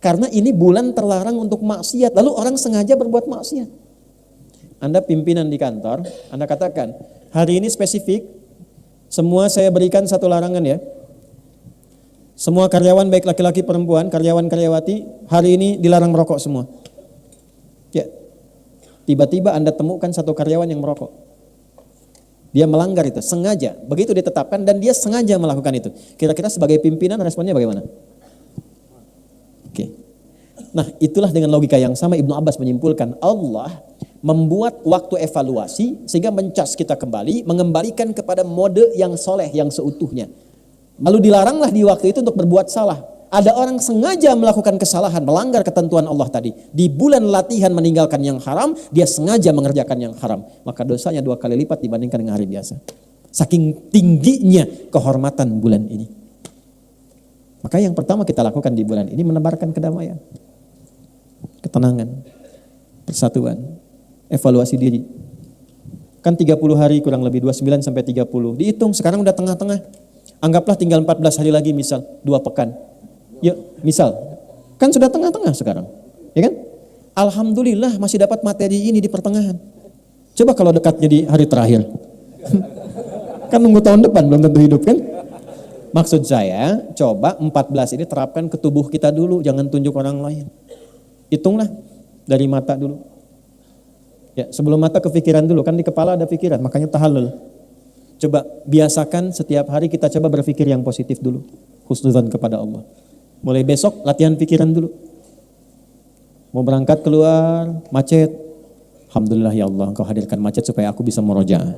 Karena ini bulan terlarang untuk maksiat, lalu orang sengaja berbuat maksiat. Anda pimpinan di kantor, Anda katakan, hari ini spesifik, semua saya berikan 1 larangan ya. Semua karyawan baik laki-laki perempuan, karyawan-karyawati, hari ini dilarang merokok semua. Ya. Tiba-tiba Anda temukan 1 karyawan yang merokok. Dia melanggar itu, sengaja. Begitu ditetapkan dan dia sengaja melakukan itu. Kira-kira sebagai pimpinan responnya bagaimana? Oke. Nah, itulah dengan logika yang sama Ibnu Abbas menyimpulkan Allah membuat waktu evaluasi sehingga mencas kita kembali, mengembalikan kepada mode yang soleh, yang seutuhnya. Lalu dilaranglah di waktu itu untuk berbuat salah. Ada orang sengaja melakukan kesalahan, melanggar ketentuan Allah tadi. Di bulan latihan meninggalkan yang haram, dia sengaja mengerjakan yang haram. Maka dosanya 2 kali lipat dibandingkan dengan hari biasa. Saking tingginya kehormatan bulan ini. Maka yang pertama kita lakukan di bulan ini menebarkan kedamaian, ketenangan, persatuan, evaluasi diri. Kan 30 hari kurang lebih, 29 sampai 30. Dihitung sekarang udah tengah-tengah. Anggaplah tinggal 14 hari lagi misal, 2 pekan. Yuk, misal, kan sudah tengah-tengah sekarang, ya kan? Alhamdulillah masih dapat materi ini di pertengahan. Coba kalau dekatnya di hari terakhir, kan nunggu tahun depan belum tentu hidup kan? Maksud saya, coba 14 ini terapkan ke tubuh kita dulu, jangan tunjuk orang lain. Hitunglah dari mata dulu. Ya, sebelum mata ke pikiran dulu, kan di kepala ada pikiran, makanya tahallul. Coba biasakan setiap hari kita coba berpikir yang positif dulu, husnuzan kepada Allah. Mulai besok latihan pikiran dulu. Mau berangkat keluar, macet. Alhamdulillah ya Allah, Engkau hadirkan macet supaya aku bisa murojaah.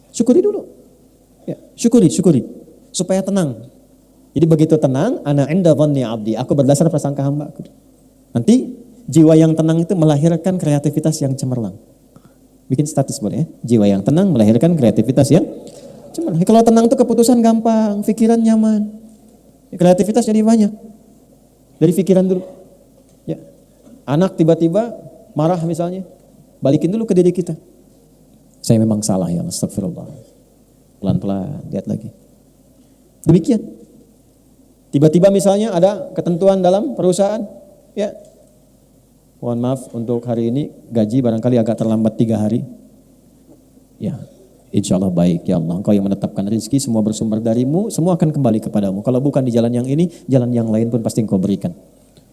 Syukuri dulu. Ya, syukuri. Supaya tenang. Jadi begitu tenang, ana inda dhanni abdi. Aku berdasar prasangka hamba aku. Nanti jiwa yang tenang itu melahirkan kreativitas yang cemerlang. Bikin status boleh ya. Jiwa yang tenang melahirkan kreativitas yang cemerlang. Kalau tenang itu keputusan gampang, pikiran nyaman. Kreativitas jadi banyak. Dari pikiran dulu. Ya. Anak tiba-tiba marah misalnya, balikin dulu ke diri kita. Saya memang salah ya, astagfirullah. Pelan-pelan, lihat lagi. Demikian. Tiba-tiba misalnya ada ketentuan dalam perusahaan, ya, mohon maaf untuk hari ini gaji barangkali agak terlambat 3 hari. Ya, insya Allah baik ya Allah. Engkau yang menetapkan rezeki, semua bersumber darimu, semua akan kembali kepadamu. Kalau bukan di jalan yang ini, jalan yang lain pun pasti engkau berikan.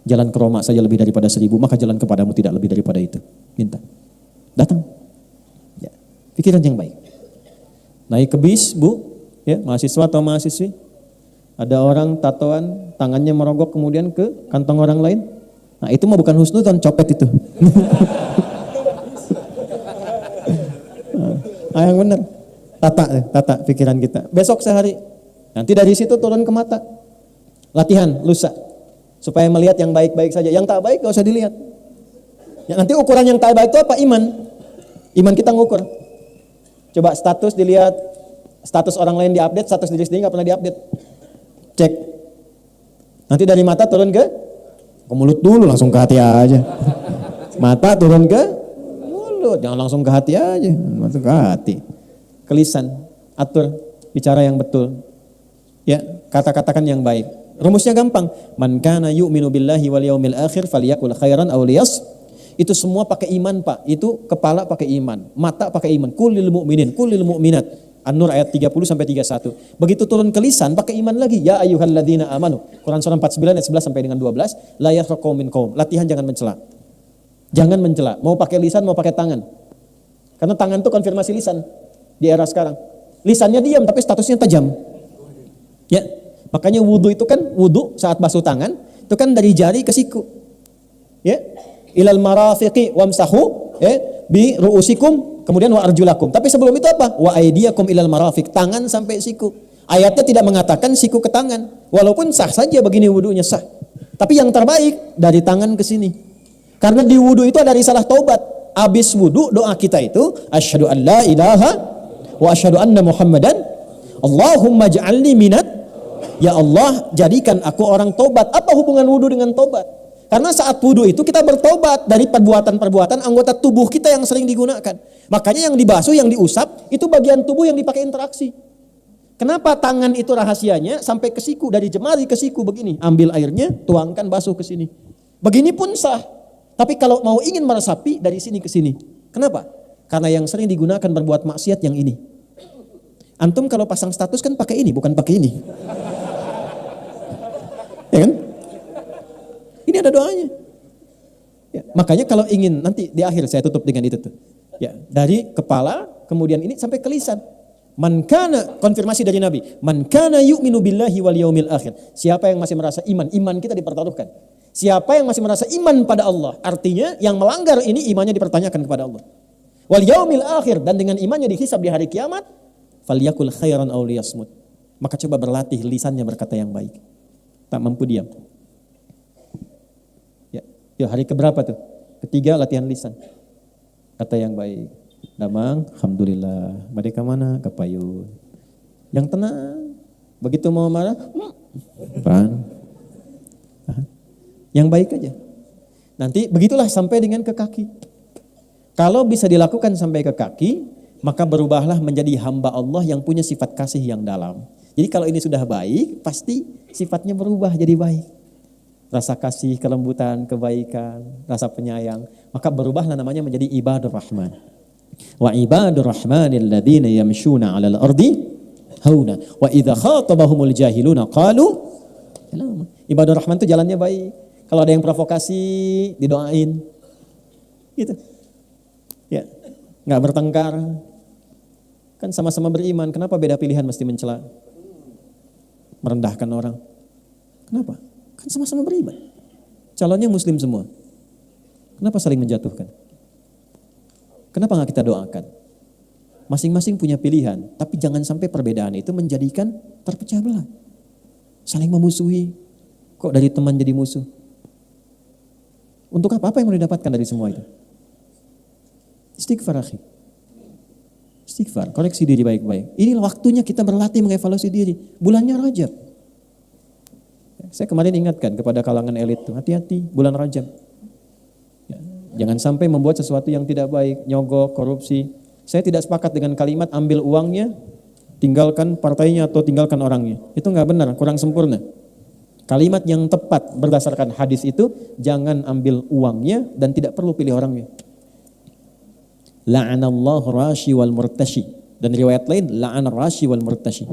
Jalan ke Roma saja lebih daripada 1000, maka jalan kepadamu tidak lebih daripada itu. Minta. Datang. Ya, pikiran yang baik. Naik ke bis, Bu, ya, mahasiswa atau mahasiswi. Ada orang tatoan, tangannya merogok kemudian ke kantong orang lain. Nah itu mah bukan husnudzon, copet itu. Yang benar. Tata pikiran kita. Besok sehari. Nanti dari situ turun ke mata. Latihan, lusa. Supaya melihat yang baik-baik saja. Yang tak baik gak usah dilihat. Ya, nanti ukuran yang tak baik itu apa? Iman. Iman kita ngukur. Coba status dilihat. Status orang lain diupdate, status diri sendiri gak pernah diupdate. Cek. Nanti dari mata turun ke mulut dulu, langsung ke hati aja. Mata turun ke mulut, jangan langsung ke hati aja, langsung ke hati. Ke lisan, atur bicara yang betul. Ya, kata-katakan yang baik. Rumusnya gampang. Man kana yu'minu billahi wal yaumil akhir falyakul khairan aw liyas. Itu semua pakai iman, Pak. Itu kepala pakai iman, mata pakai iman. Kullil mu'minin, kullil mu'minat. An-Nur ayat 30 sampai 31. Begitu turun ke lisan pakai iman lagi. Ya ayyuhalladzina amanu. Quran surah 49 ayat 11 sampai dengan 12. La yaskhar qaumin qaum. Latihan jangan mencela. Jangan mencela. Mau pakai lisan, mau pakai tangan. Karena tangan itu konfirmasi lisan di era sekarang. Lisannya diam tapi statusnya tajam. Ya. Makanya wudu itu kan wudu saat basuh tangan itu kan dari jari ke siku. Ya. Ilal marafiqi wamsahu bi ru'usikum kemudian wa arjulakum. Tapi sebelum itu apa? Wa aydiyakum ilal marafiq, tangan sampai siku. Ayatnya tidak mengatakan siku ke tangan. Walaupun sah saja begini wudunya sah. Tapi yang terbaik dari tangan ke sini. Karena di wudu itu ada risalah taubat. Habis wudu doa kita itu asyhadu an la ilaha wa asyhadu anna muhammadan Allahumma ja'alni minat. Ya Allah, jadikan aku orang taubat. Apa hubungan wudu dengan taubat? Karena saat wudu itu kita bertobat dari perbuatan-perbuatan anggota tubuh kita yang sering digunakan. Makanya yang dibasuh, yang diusap, itu bagian tubuh yang dipakai interaksi. Kenapa tangan itu rahasianya sampai ke siku, dari jemari ke siku begini. Ambil airnya, tuangkan, basuh ke sini. Begini pun sah. Tapi kalau mau ingin meresapi, dari sini ke sini. Kenapa? Karena yang sering digunakan berbuat maksiat yang ini. Antum kalau pasang status kan pakai ini, bukan pakai ini. Ya kan? Ini ada doanya. Ya, makanya kalau ingin nanti di akhir saya tutup dengan itu tuh. Ya, dari kepala kemudian ini sampai ke lisan. Man kana, konfirmasi dari Nabi. Man kana yu'minu billahi wal yaumil akhir. Siapa yang masih merasa iman kita dipertaruhkan. Siapa yang masih merasa iman pada Allah, artinya yang melanggar ini imannya dipertanyakan kepada Allah. Wal yaumil akhir, dan dengan imannya dihisab di hari kiamat, falyakul khairan aw liyasmut. Maka coba berlatih lisannya berkata yang baik. Tak mampu diam. Ya, hari keberapa tuh? Ketiga latihan lisan. Kata yang baik. Damang, alhamdulillah. Mereka mana? Ke payun. Yang tenang. Begitu mau marah, pan. Yang baik aja. Nanti begitulah sampai dengan ke kaki. Kalau bisa dilakukan sampai ke kaki, maka berubahlah menjadi hamba Allah yang punya sifat kasih yang dalam. Jadi kalau ini sudah baik, pasti sifatnya berubah jadi baik. Rasa kasih, kelembutan, kebaikan, rasa penyayang, maka berubahlah namanya menjadi ibadur rahman. Wa ibadur rahmanil ladzina yamshuna 'alal ardi hauna wa idza khatabahumul jahiluna qalu salama. Ibadur rahman itu jalannya baik. Kalau ada yang provokasi, didoain. Gitu. Ya, enggak bertengkar. Kan sama-sama beriman, kenapa beda pilihan mesti mencela? Merendahkan orang. Kenapa? Kan sama-sama beriman. Calonnya muslim semua. Kenapa saling menjatuhkan? Kenapa nggak kita doakan? Masing-masing punya pilihan, tapi jangan sampai perbedaan itu menjadikan terpecah belah. Saling memusuhi. Kok dari teman jadi musuh? Untuk apa? Apa yang mau didapatkan dari semua itu? Istighfar akhi. Istighfar, koreksi diri baik-baik. Ini waktunya kita berlatih mengevaluasi diri. Bulannya Rajab. Saya kemarin ingatkan kepada kalangan elit itu, hati-hati bulan Rajab. Ya, jangan sampai membuat sesuatu yang tidak baik, nyogok, korupsi. Saya tidak sepakat dengan kalimat ambil uangnya, tinggalkan partainya atau tinggalkan orangnya. Itu nggak benar, kurang sempurna. Kalimat yang tepat berdasarkan hadis itu, jangan ambil uangnya dan tidak perlu pilih orangnya. La'anallahu rashi wal murtashi. Dan riwayat lain, la'anar rashi wal murtashi.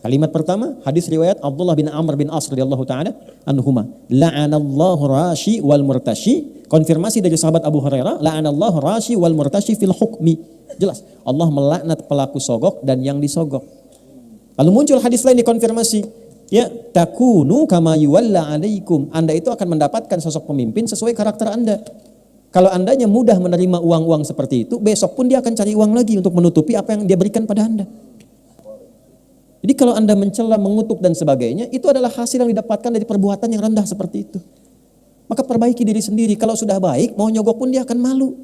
Kalimat pertama, hadis riwayat Abdullah bin Amr bin As radhiyallahu ta'ala anhuma. La'anallahu rashi wal murtashi. Konfirmasi dari sahabat Abu Hurairah, la'anallahu rashi wal murtashi fil hukmi. Jelas, Allah melaknat pelaku sogok dan yang disogok. Lalu muncul hadis lain dikonfirmasi. Ya, takunu kama yuwalla alaikum. Anda itu akan mendapatkan sosok pemimpin sesuai karakter Anda. Kalau andanya mudah menerima uang-uang seperti itu, besok pun dia akan cari uang lagi untuk menutupi apa yang dia berikan pada Anda. Jadi kalau Anda mencela, mengutuk dan sebagainya, itu adalah hasil yang didapatkan dari perbuatan yang rendah seperti itu. Maka perbaiki diri sendiri. Kalau sudah baik, mau nyogok pun dia akan malu.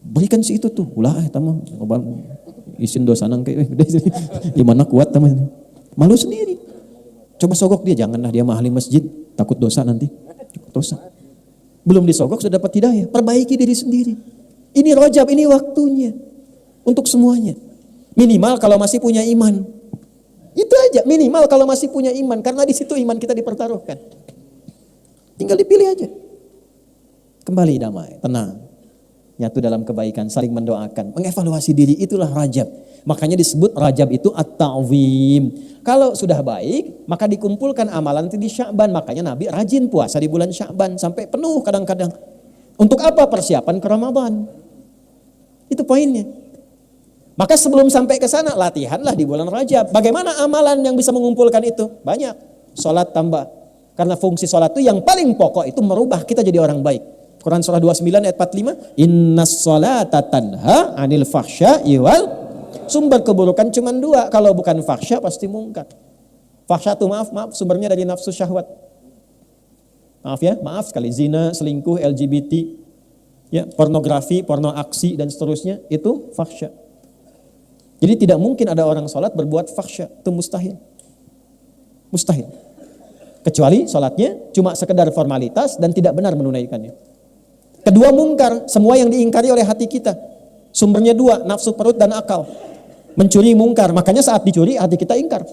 Berikan si itu tuh. Ulah tamu isin dosa nang kayak di mana kuat teman. Malu sendiri. Coba sogok dia, janganlah dia ahli masjid, takut dosa nanti. Dosa. Belum disogok sudah dapat hidayah. Perbaiki diri sendiri. Ini Rajab, ini waktunya untuk semuanya. Minimal kalau masih punya iman. Itu aja, minimal kalau masih punya iman. Karena di situ iman kita dipertaruhkan. Tinggal dipilih aja. Kembali damai, tenang. Nyatu dalam kebaikan, saling mendoakan. Mengevaluasi diri, itulah Rajab. Makanya disebut Rajab itu at-ta'zim. Kalau sudah baik, maka dikumpulkan amalan di Sya'ban. Makanya Nabi rajin puasa di bulan Sya'ban. Sampai penuh kadang-kadang. Untuk apa? Persiapan ke Ramadan. Itu poinnya. Maka sebelum sampai ke sana, latihanlah di bulan Rajab. Bagaimana amalan yang bisa mengumpulkan itu? Banyak. Sholat tambah. Karena fungsi sholat itu yang paling pokok itu merubah kita jadi orang baik. Quran surah 29 ayat 45. Innas sholata tanha anil fahsya'i wal. Sumber keburukan cuma dua. Kalau bukan fahsya pasti mungkar. Fahsya itu maaf, sumbernya dari nafsu syahwat. Maaf ya, maaf sekali. Zina, selingkuh, LGBT, ya, pornografi, porno aksi dan seterusnya itu fahsya. Jadi tidak mungkin ada orang sholat berbuat fahsya, itu mustahil. Mustahil. Kecuali sholatnya cuma sekedar formalitas dan tidak benar menunaikannya. Kedua mungkar, semua yang diingkari oleh hati kita. Sumbernya dua, nafsu perut dan akal. Mencuri mungkar, makanya saat dicuri hati kita ingkar.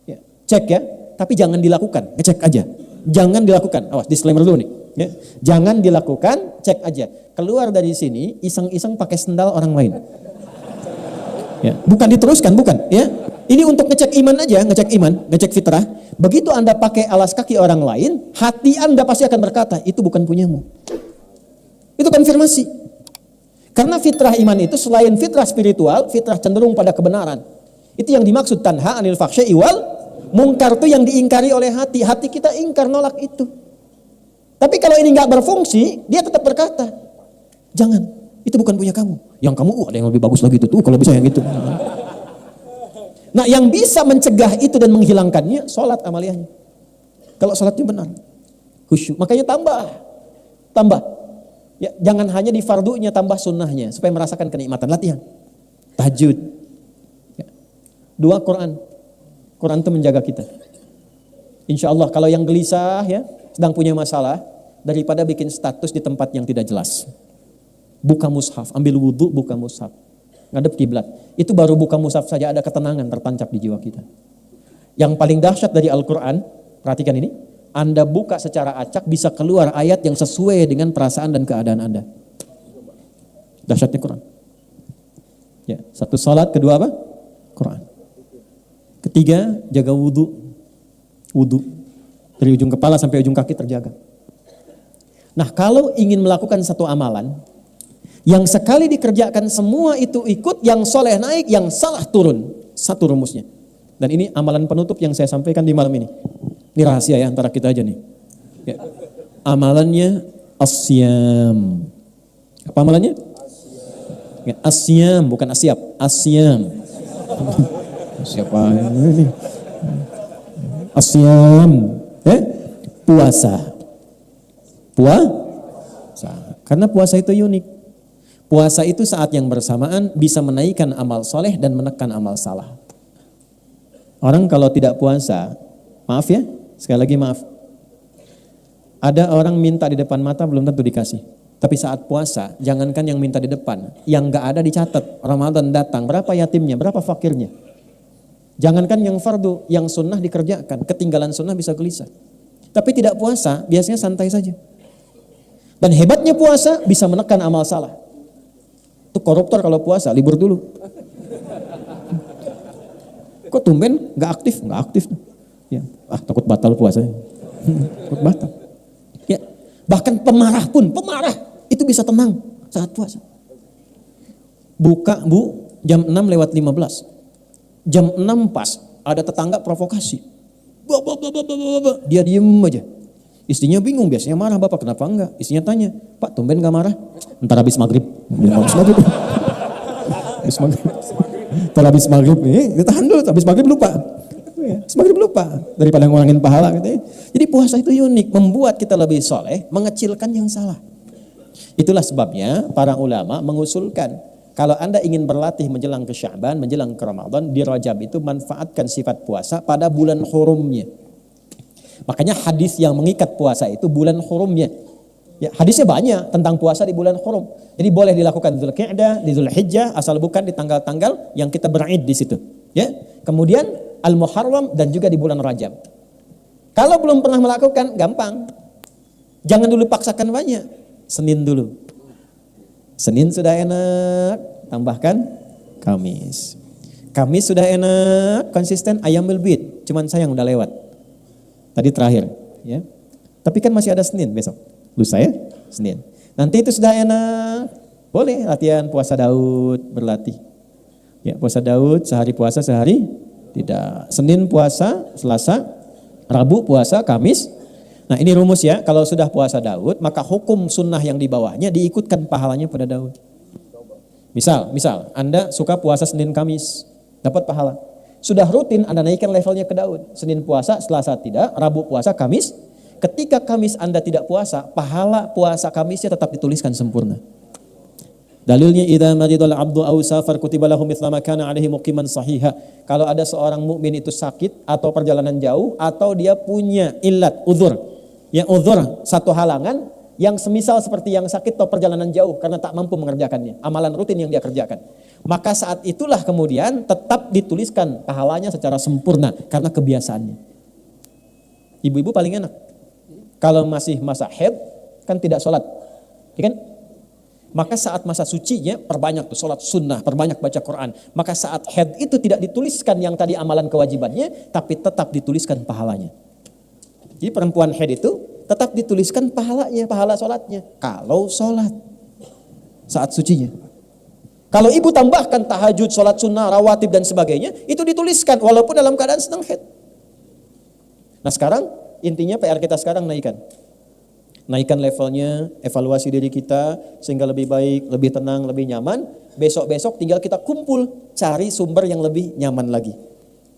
Ya, cek ya, tapi jangan dilakukan, ngecek aja. Jangan dilakukan, awas disclaimer dulu nih. Ya. Jangan dilakukan, cek aja. Keluar dari sini, iseng-iseng pakai sendal orang lain. Ya, bukan diteruskan, bukan. Ya, ini untuk ngecek iman aja, ngecek iman, ngecek fitrah. Begitu Anda pakai alas kaki orang lain, hati Anda pasti akan berkata, itu bukan punyamu. Itu konfirmasi. Karena fitrah iman itu selain fitrah spiritual, fitrah cenderung pada kebenaran. Itu yang dimaksud tanha anil fakhsya'i wal mungkar, itu yang diingkari oleh hati. Hati kita ingkar, nolak itu. Tapi kalau ini nggak berfungsi, dia tetap berkata, jangan, itu bukan punya kamu. Yang kamu, ada yang lebih bagus lagi itu tuh, kalau bisa yang itu. Nah, yang bisa mencegah itu dan menghilangkannya, sholat amaliyahnya. Kalau sholatnya benar, khusyuk. Makanya tambah. Ya, jangan hanya di fardunya, tambah sunnahnya supaya merasakan kenikmatan. Latihan tahajud. Ya. 2 Quran itu menjaga kita. Insya Allah kalau yang gelisah ya sedang punya masalah, daripada bikin status di tempat yang tidak jelas, buka mushaf, ambil wudhu, buka mushaf, ngadep kiblat. Itu baru buka mushaf saja ada ketenangan tertancap di jiwa kita. Yang paling dahsyat dari Al-Quran, perhatikan ini. Anda buka secara acak bisa keluar ayat yang sesuai dengan perasaan dan keadaan Anda. Dahsyatnya Quran. Ya, satu salat, kedua apa? Quran. Ketiga, jaga wudu. Wudu dari ujung kepala sampai ujung kaki terjaga. Nah, kalau ingin melakukan satu amalan yang sekali dikerjakan semua itu ikut, yang soleh naik, yang salah turun. Satu rumusnya. Dan ini amalan penutup yang saya sampaikan di malam ini. Ini rahasia ya antara kita aja nih. Ya. Amalannya asyam. Apa amalannya? Ya, asyam, bukan asyap. Asyam. Siapa ini? Asyam. Puasa. Puasa. Karena puasa itu unik. Puasa itu saat yang bersamaan bisa menaikkan amal soleh dan menekan amal salah. Orang kalau tidak puasa, maaf ya, sekali lagi maaf. Ada orang minta di depan mata belum tentu dikasih. Tapi saat puasa, jangankan yang minta di depan, yang gak ada dicatat. Ramadan datang, berapa yatimnya, berapa fakirnya. Jangankan yang fardu, yang sunnah dikerjakan, ketinggalan sunnah bisa gelisah. Tapi tidak puasa, biasanya santai saja. Dan hebatnya puasa bisa menekan amal salah. Itu koruptor kalau puasa, libur dulu. Kok tumben nggak aktif? Nggak aktif. Ya, takut batal puasanya. Takut batal. Ya, bahkan pemarah itu bisa tenang saat puasa. Buka bu, jam 6:15. Jam 6 pas, ada tetangga provokasi. Dia diem aja. Istrinya bingung, biasanya marah, bapak kenapa enggak? Istrinya tanya, Pak tumben gak marah? Ntar habis maghrib. Ntar habis maghrib nih, ditahan dulu, habis maghrib lupa. Habis maghrib lupa, daripada ngurangin pahala gitu ya. Jadi puasa itu unik, membuat kita lebih soleh, mengecilkan yang salah. Itulah sebabnya para ulama mengusulkan, kalau Anda ingin berlatih menjelang ke Sya'ban, menjelang ke Ramadan, di Rajab itu manfaatkan sifat puasa pada bulan hurumnya. Makanya hadis yang mengikat puasa itu bulan hurumnya. Ya, hadisnya banyak tentang puasa di bulan hurum. Jadi boleh dilakukan di Dzulqa'dah, di Dzulhijjah, asal bukan di tanggal-tanggal yang kita ber'id di situ. Ya. Kemudian Al-Muharram dan juga di bulan Rajab. Kalau belum pernah melakukan, gampang. Jangan dulu paksakan banyak. Senin dulu. Senin sudah enak, tambahkan Kamis. Kamis sudah enak, konsisten, Ayyamul Bid. Cuman sayang udah lewat. Tadi terakhir, ya. Tapi kan masih ada Senin besok. Lusa ya, Senin. Nanti itu sudah enak, boleh latihan puasa Daud, berlatih. Ya, puasa Daud, sehari puasa, sehari tidak. Senin puasa, Selasa, Rabu puasa, Kamis. Nah ini rumus ya, kalau sudah puasa Daud, maka hukum sunnah yang di bawahnya diikutkan pahalanya pada Daud. Misal, Anda suka puasa Senin Kamis, dapat pahala. Sudah rutin Anda naikkan levelnya ke Daud. Senin puasa, Selasa tidak, Rabu puasa, Kamis. Ketika Kamis Anda tidak puasa, pahala puasa Kamisnya tetap dituliskan sempurna. Dalilnya idza maridal abdu aw safar kutiba lahu mithla ma kana alaihi muqiman sahiha. Kalau ada seorang mukmin itu sakit atau perjalanan jauh atau dia punya illat, uzur. Ya uzur, satu halangan yang semisal seperti yang sakit atau perjalanan jauh karena tak mampu mengerjakannya, amalan rutin yang dia kerjakan. Maka saat itulah kemudian tetap dituliskan pahalanya secara sempurna karena kebiasaannya. Ibu-ibu paling enak. Kalau masih masa haid kan tidak sholat, ya kan? Maka saat masa sucinya perbanyak tuh sholat sunnah, perbanyak baca Quran. Maka saat haid itu tidak dituliskan yang tadi amalan kewajibannya, tapi tetap dituliskan pahalanya. Jadi perempuan haid itu tetap dituliskan pahalanya, pahala sholatnya. Kalau sholat saat sucinya. Kalau ibu tambahkan tahajud, sholat sunnah, rawatib dan sebagainya, itu dituliskan walaupun dalam keadaan sedang haid. Nah sekarang intinya PR kita sekarang naikkan levelnya, evaluasi diri kita sehingga lebih baik, lebih tenang, lebih nyaman. Besok-besok tinggal kita kumpul, cari sumber yang lebih nyaman lagi.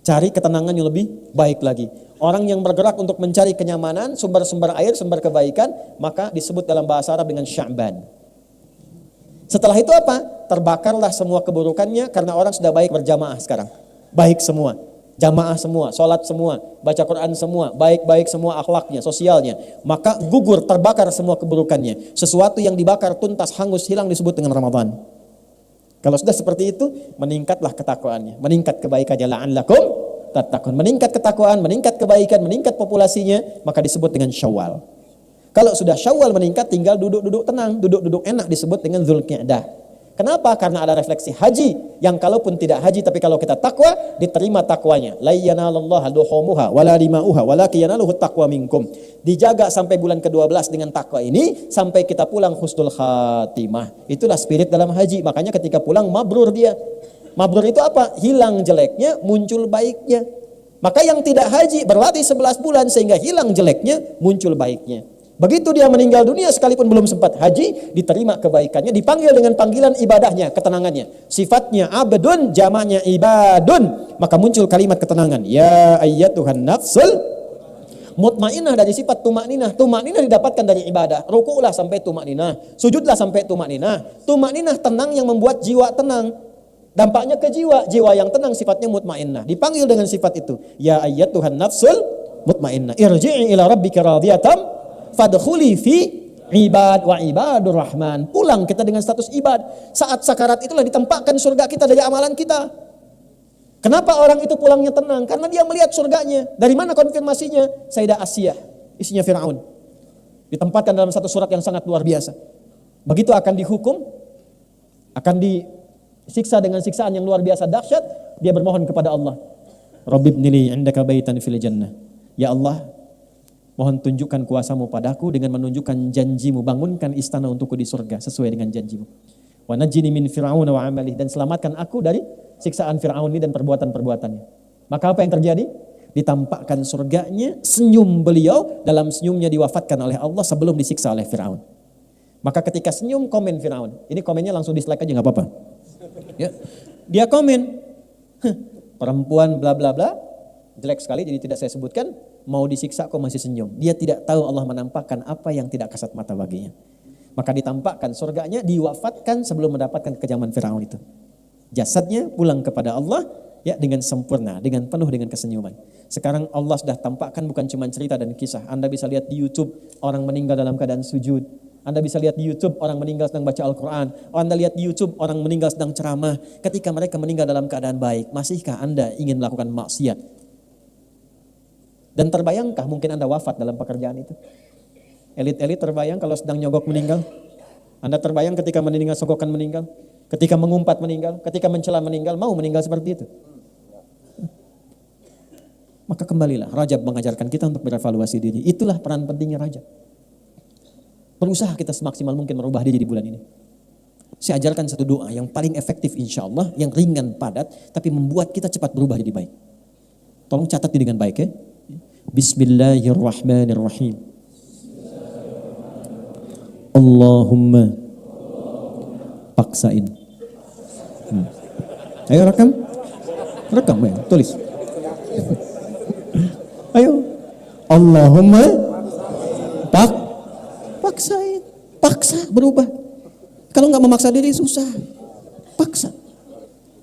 Cari ketenangan yang lebih baik lagi. Orang yang bergerak untuk mencari kenyamanan, sumber-sumber air, sumber kebaikan, maka disebut dalam bahasa Arab dengan Sya'ban. Setelah itu apa? Terbakarlah semua keburukannya karena orang sudah baik berjamaah sekarang. Baik semua. Jamaah semua, sholat semua, baca Quran semua, baik-baik semua akhlaknya, sosialnya. Maka gugur, terbakar semua keburukannya. Sesuatu yang dibakar, tuntas, hangus, hilang disebut dengan Ramadan. Kalau sudah seperti itu, meningkatlah ketakwaannya, meningkat kebaikannya, la'allakum tattaqun. Meningkat ketakwaan, meningkat kebaikan, meningkat populasinya, maka disebut dengan Syawal. Kalau sudah Syawal meningkat, tinggal duduk-duduk tenang, duduk-duduk enak disebut dengan Dzulqa'dah. Kenapa? Karena ada refleksi haji yang kalaupun tidak haji tapi kalau kita takwa diterima takwanya. La yanalallaha luhumuha wala dima'uha walakin yanaluhu taqwa minkum. Dijaga sampai bulan ke-12 dengan takwa ini sampai kita pulang husnul khatimah. Itulah spirit dalam haji. Makanya ketika pulang mabrur dia. Mabrur itu apa? Hilang jeleknya, muncul baiknya. Maka yang tidak haji berlatih 11 bulan sehingga hilang jeleknya, muncul baiknya. Begitu dia meninggal dunia sekalipun belum sempat haji, diterima kebaikannya, dipanggil dengan panggilan ibadahnya, ketenangannya. Sifatnya abdun, jamaknya ibadun. Maka muncul kalimat ketenangan. Ya ayyatuhan nafsul mutmainah dari sifat tumakninah. Tumakninah didapatkan dari ibadah. Ruku'lah sampai tumakninah, sujudlah sampai tumakninah. Tumakninah tenang yang membuat jiwa tenang. Dampaknya ke jiwa. Jiwa yang tenang sifatnya mutmainnah. Dipanggil dengan sifat itu. Ya ayyatuhan nafsul mutmainnah. Irji'i ila rabbika radiyatan fadkhuli fi ibad wa ibadur rahman. Pulang kita dengan status ibad. Saat sakarat itulah ditempatkan surga kita dari amalan kita. Kenapa orang itu pulangnya tenang? Karena dia melihat surganya. Dari mana konfirmasinya? Sayyidah Asiyah, istrinya Fir'aun. Ditempatkan dalam satu surat yang sangat luar biasa. Begitu akan dihukum, akan disiksa dengan siksaan yang luar biasa dahsyat, dia bermohon kepada Allah. Rabbibnili indaka baitan fil jannah. Ya Allah, mohon tunjukkan kuasamu padaku dengan menunjukkan janjimu, bangunkan istana untukku di surga sesuai dengan janjimu. Wa najjini min fir'aun wa amalih, dan selamatkan aku dari siksaan Fir'aun ini dan perbuatan-perbuatannya. Maka apa yang terjadi? Ditampakkan surganya, senyum beliau, dalam senyumnya diwafatkan oleh Allah sebelum disiksa oleh Fir'aun. Maka ketika senyum, komen Fir'aun. Ini komennya langsung dislike aja gak apa-apa. Ya. Dia komen, perempuan bla bla bla, jelek sekali jadi tidak saya sebutkan, mau disiksa kok masih senyum. Dia tidak tahu Allah menampakkan apa yang tidak kasat mata baginya. Maka ditampakkan surganya, diwafatkan sebelum mendapatkan kekejaman Fir'aun itu. Jasadnya pulang kepada Allah ya dengan sempurna, dengan penuh dengan kesenyuman. Sekarang Allah sudah tampakkan bukan cuma cerita dan kisah. Anda bisa lihat di YouTube orang meninggal dalam keadaan sujud. Anda bisa lihat di YouTube orang meninggal sedang baca Al-Quran. Anda lihat di YouTube orang meninggal sedang ceramah. Ketika mereka meninggal dalam keadaan baik, masihkah Anda ingin melakukan maksiat? Dan terbayangkah mungkin Anda wafat dalam pekerjaan itu? Elit-elit terbayang kalau sedang nyogok meninggal? Anda terbayang ketika meninggal sogokan meninggal? Ketika mengumpat meninggal? Ketika mencela meninggal? Mau meninggal seperti itu? Maka kembalilah, Rajab mengajarkan kita untuk berevaluasi diri. Itulah peran pentingnya Rajab. Berusaha kita semaksimal mungkin merubah diri di bulan ini. Saya ajarkan satu doa yang paling efektif insya Allah, yang ringan padat, tapi membuat kita cepat berubah jadi baik. Tolong catat ini dengan baik ya. Bismillahirrahmanirrahim. Allahumma paksain. Ayo rekam ya, tulis. Ayo, Allahumma paksain, paksa berubah. Kalau nggak memaksa diri susah, paksa.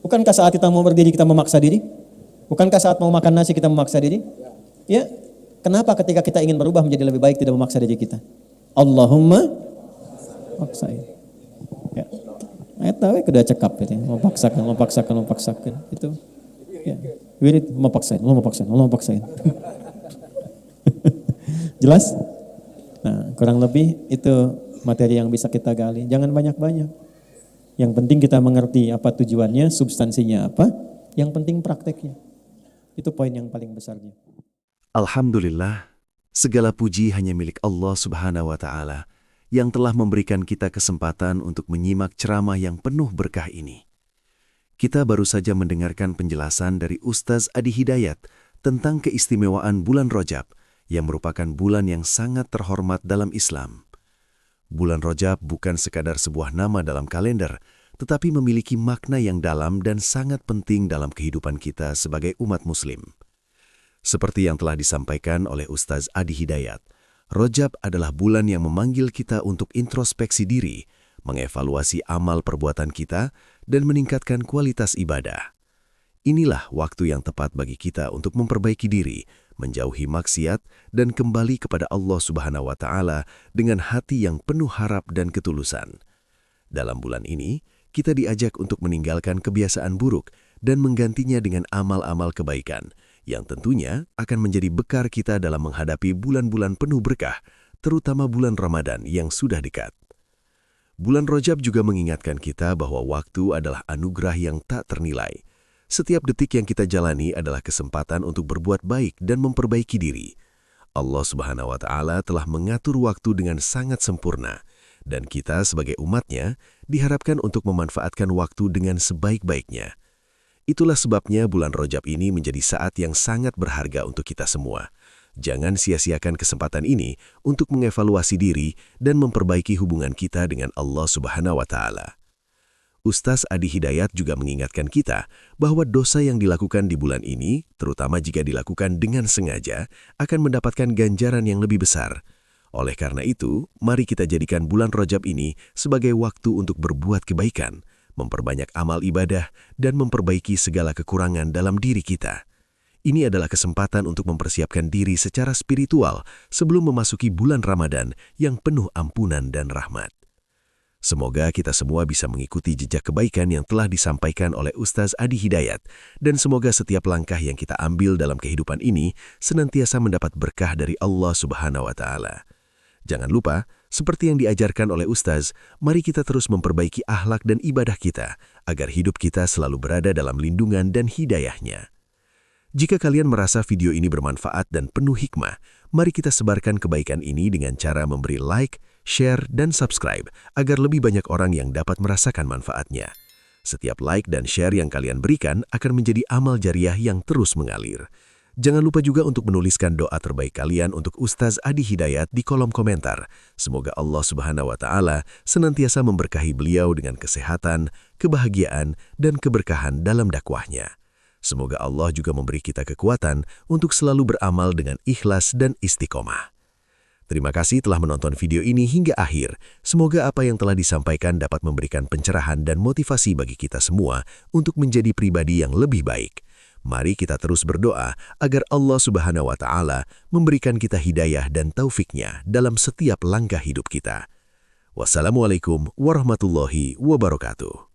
Bukankah saat kita mau berdiri kita memaksa diri? Bukankah saat mau makan nasi kita memaksa diri? Ya, kenapa ketika kita ingin berubah menjadi lebih baik tidak memaksa diri kita? Allahumma paksain. Ya. Ayat tahu udah cekap gitu ya. Memaksakan itu. Ya. Wirid memaksain. Jelas? Nah, kurang lebih itu materi yang bisa kita gali. Jangan banyak-banyak. Yang penting kita mengerti apa tujuannya, substansinya apa. Yang penting prakteknya. Itu poin yang paling besarnya. Alhamdulillah, segala puji hanya milik Allah Subhanahu wa Ta'ala yang telah memberikan kita kesempatan untuk menyimak ceramah yang penuh berkah ini. Kita baru saja mendengarkan penjelasan dari Ustaz Adi Hidayat tentang keistimewaan bulan Rajab yang merupakan bulan yang sangat terhormat dalam Islam. Bulan Rajab bukan sekadar sebuah nama dalam kalender, tetapi memiliki makna yang dalam dan sangat penting dalam kehidupan kita sebagai umat muslim. Seperti yang telah disampaikan oleh Ustaz Adi Hidayat, Rajab adalah bulan yang memanggil kita untuk introspeksi diri, mengevaluasi amal perbuatan kita, dan meningkatkan kualitas ibadah. Inilah waktu yang tepat bagi kita untuk memperbaiki diri, menjauhi maksiat, dan kembali kepada Allah Subhanahu wa Ta'ala dengan hati yang penuh harap dan ketulusan. Dalam bulan ini, kita diajak untuk meninggalkan kebiasaan buruk dan menggantinya dengan amal-amal kebaikan, yang tentunya akan menjadi bekal kita dalam menghadapi bulan-bulan penuh berkah, terutama bulan Ramadan yang sudah dekat. Bulan Rajab juga mengingatkan kita bahwa waktu adalah anugerah yang tak ternilai. Setiap detik yang kita jalani adalah kesempatan untuk berbuat baik dan memperbaiki diri. Allah Subhanahu wa Ta'ala telah mengatur waktu dengan sangat sempurna, dan kita sebagai umatnya diharapkan untuk memanfaatkan waktu dengan sebaik-baiknya. Itulah sebabnya bulan Rajab ini menjadi saat yang sangat berharga untuk kita semua. Jangan sia-siakan kesempatan ini untuk mengevaluasi diri dan memperbaiki hubungan kita dengan Allah Subhanahu wa Ta'ala. Ustaz Adi Hidayat juga mengingatkan kita bahwa dosa yang dilakukan di bulan ini, terutama jika dilakukan dengan sengaja, akan mendapatkan ganjaran yang lebih besar. Oleh karena itu, mari kita jadikan bulan Rajab ini sebagai waktu untuk berbuat kebaikan, memperbanyak amal ibadah, dan memperbaiki segala kekurangan dalam diri kita. Ini adalah kesempatan untuk mempersiapkan diri secara spiritual sebelum memasuki bulan Ramadan yang penuh ampunan dan rahmat. Semoga kita semua bisa mengikuti jejak kebaikan yang telah disampaikan oleh Ustaz Adi Hidayat, dan semoga setiap langkah yang kita ambil dalam kehidupan ini senantiasa mendapat berkah dari Allah Subhanahu wa Ta'ala. Jangan lupa, seperti yang diajarkan oleh Ustaz, mari kita terus memperbaiki akhlak dan ibadah kita agar hidup kita selalu berada dalam lindungan dan hidayahnya. Jika kalian merasa video ini bermanfaat dan penuh hikmah, mari kita sebarkan kebaikan ini dengan cara memberi like, share, dan subscribe agar lebih banyak orang yang dapat merasakan manfaatnya. Setiap like dan share yang kalian berikan akan menjadi amal jariah yang terus mengalir. Jangan lupa juga untuk menuliskan doa terbaik kalian untuk Ustaz Adi Hidayat di kolom komentar. Semoga Allah Subhanahu wa Ta'ala senantiasa memberkahi beliau dengan kesehatan, kebahagiaan, dan keberkahan dalam dakwahnya. Semoga Allah juga memberi kita kekuatan untuk selalu beramal dengan ikhlas dan istiqomah. Terima kasih telah menonton video ini hingga akhir. Semoga apa yang telah disampaikan dapat memberikan pencerahan dan motivasi bagi kita semua untuk menjadi pribadi yang lebih baik. Mari kita terus berdoa agar Allah Subhanahu wa Ta'ala memberikan kita hidayah dan taufiknya dalam setiap langkah hidup kita. Wassalamualaikum warahmatullahi wabarakatuh.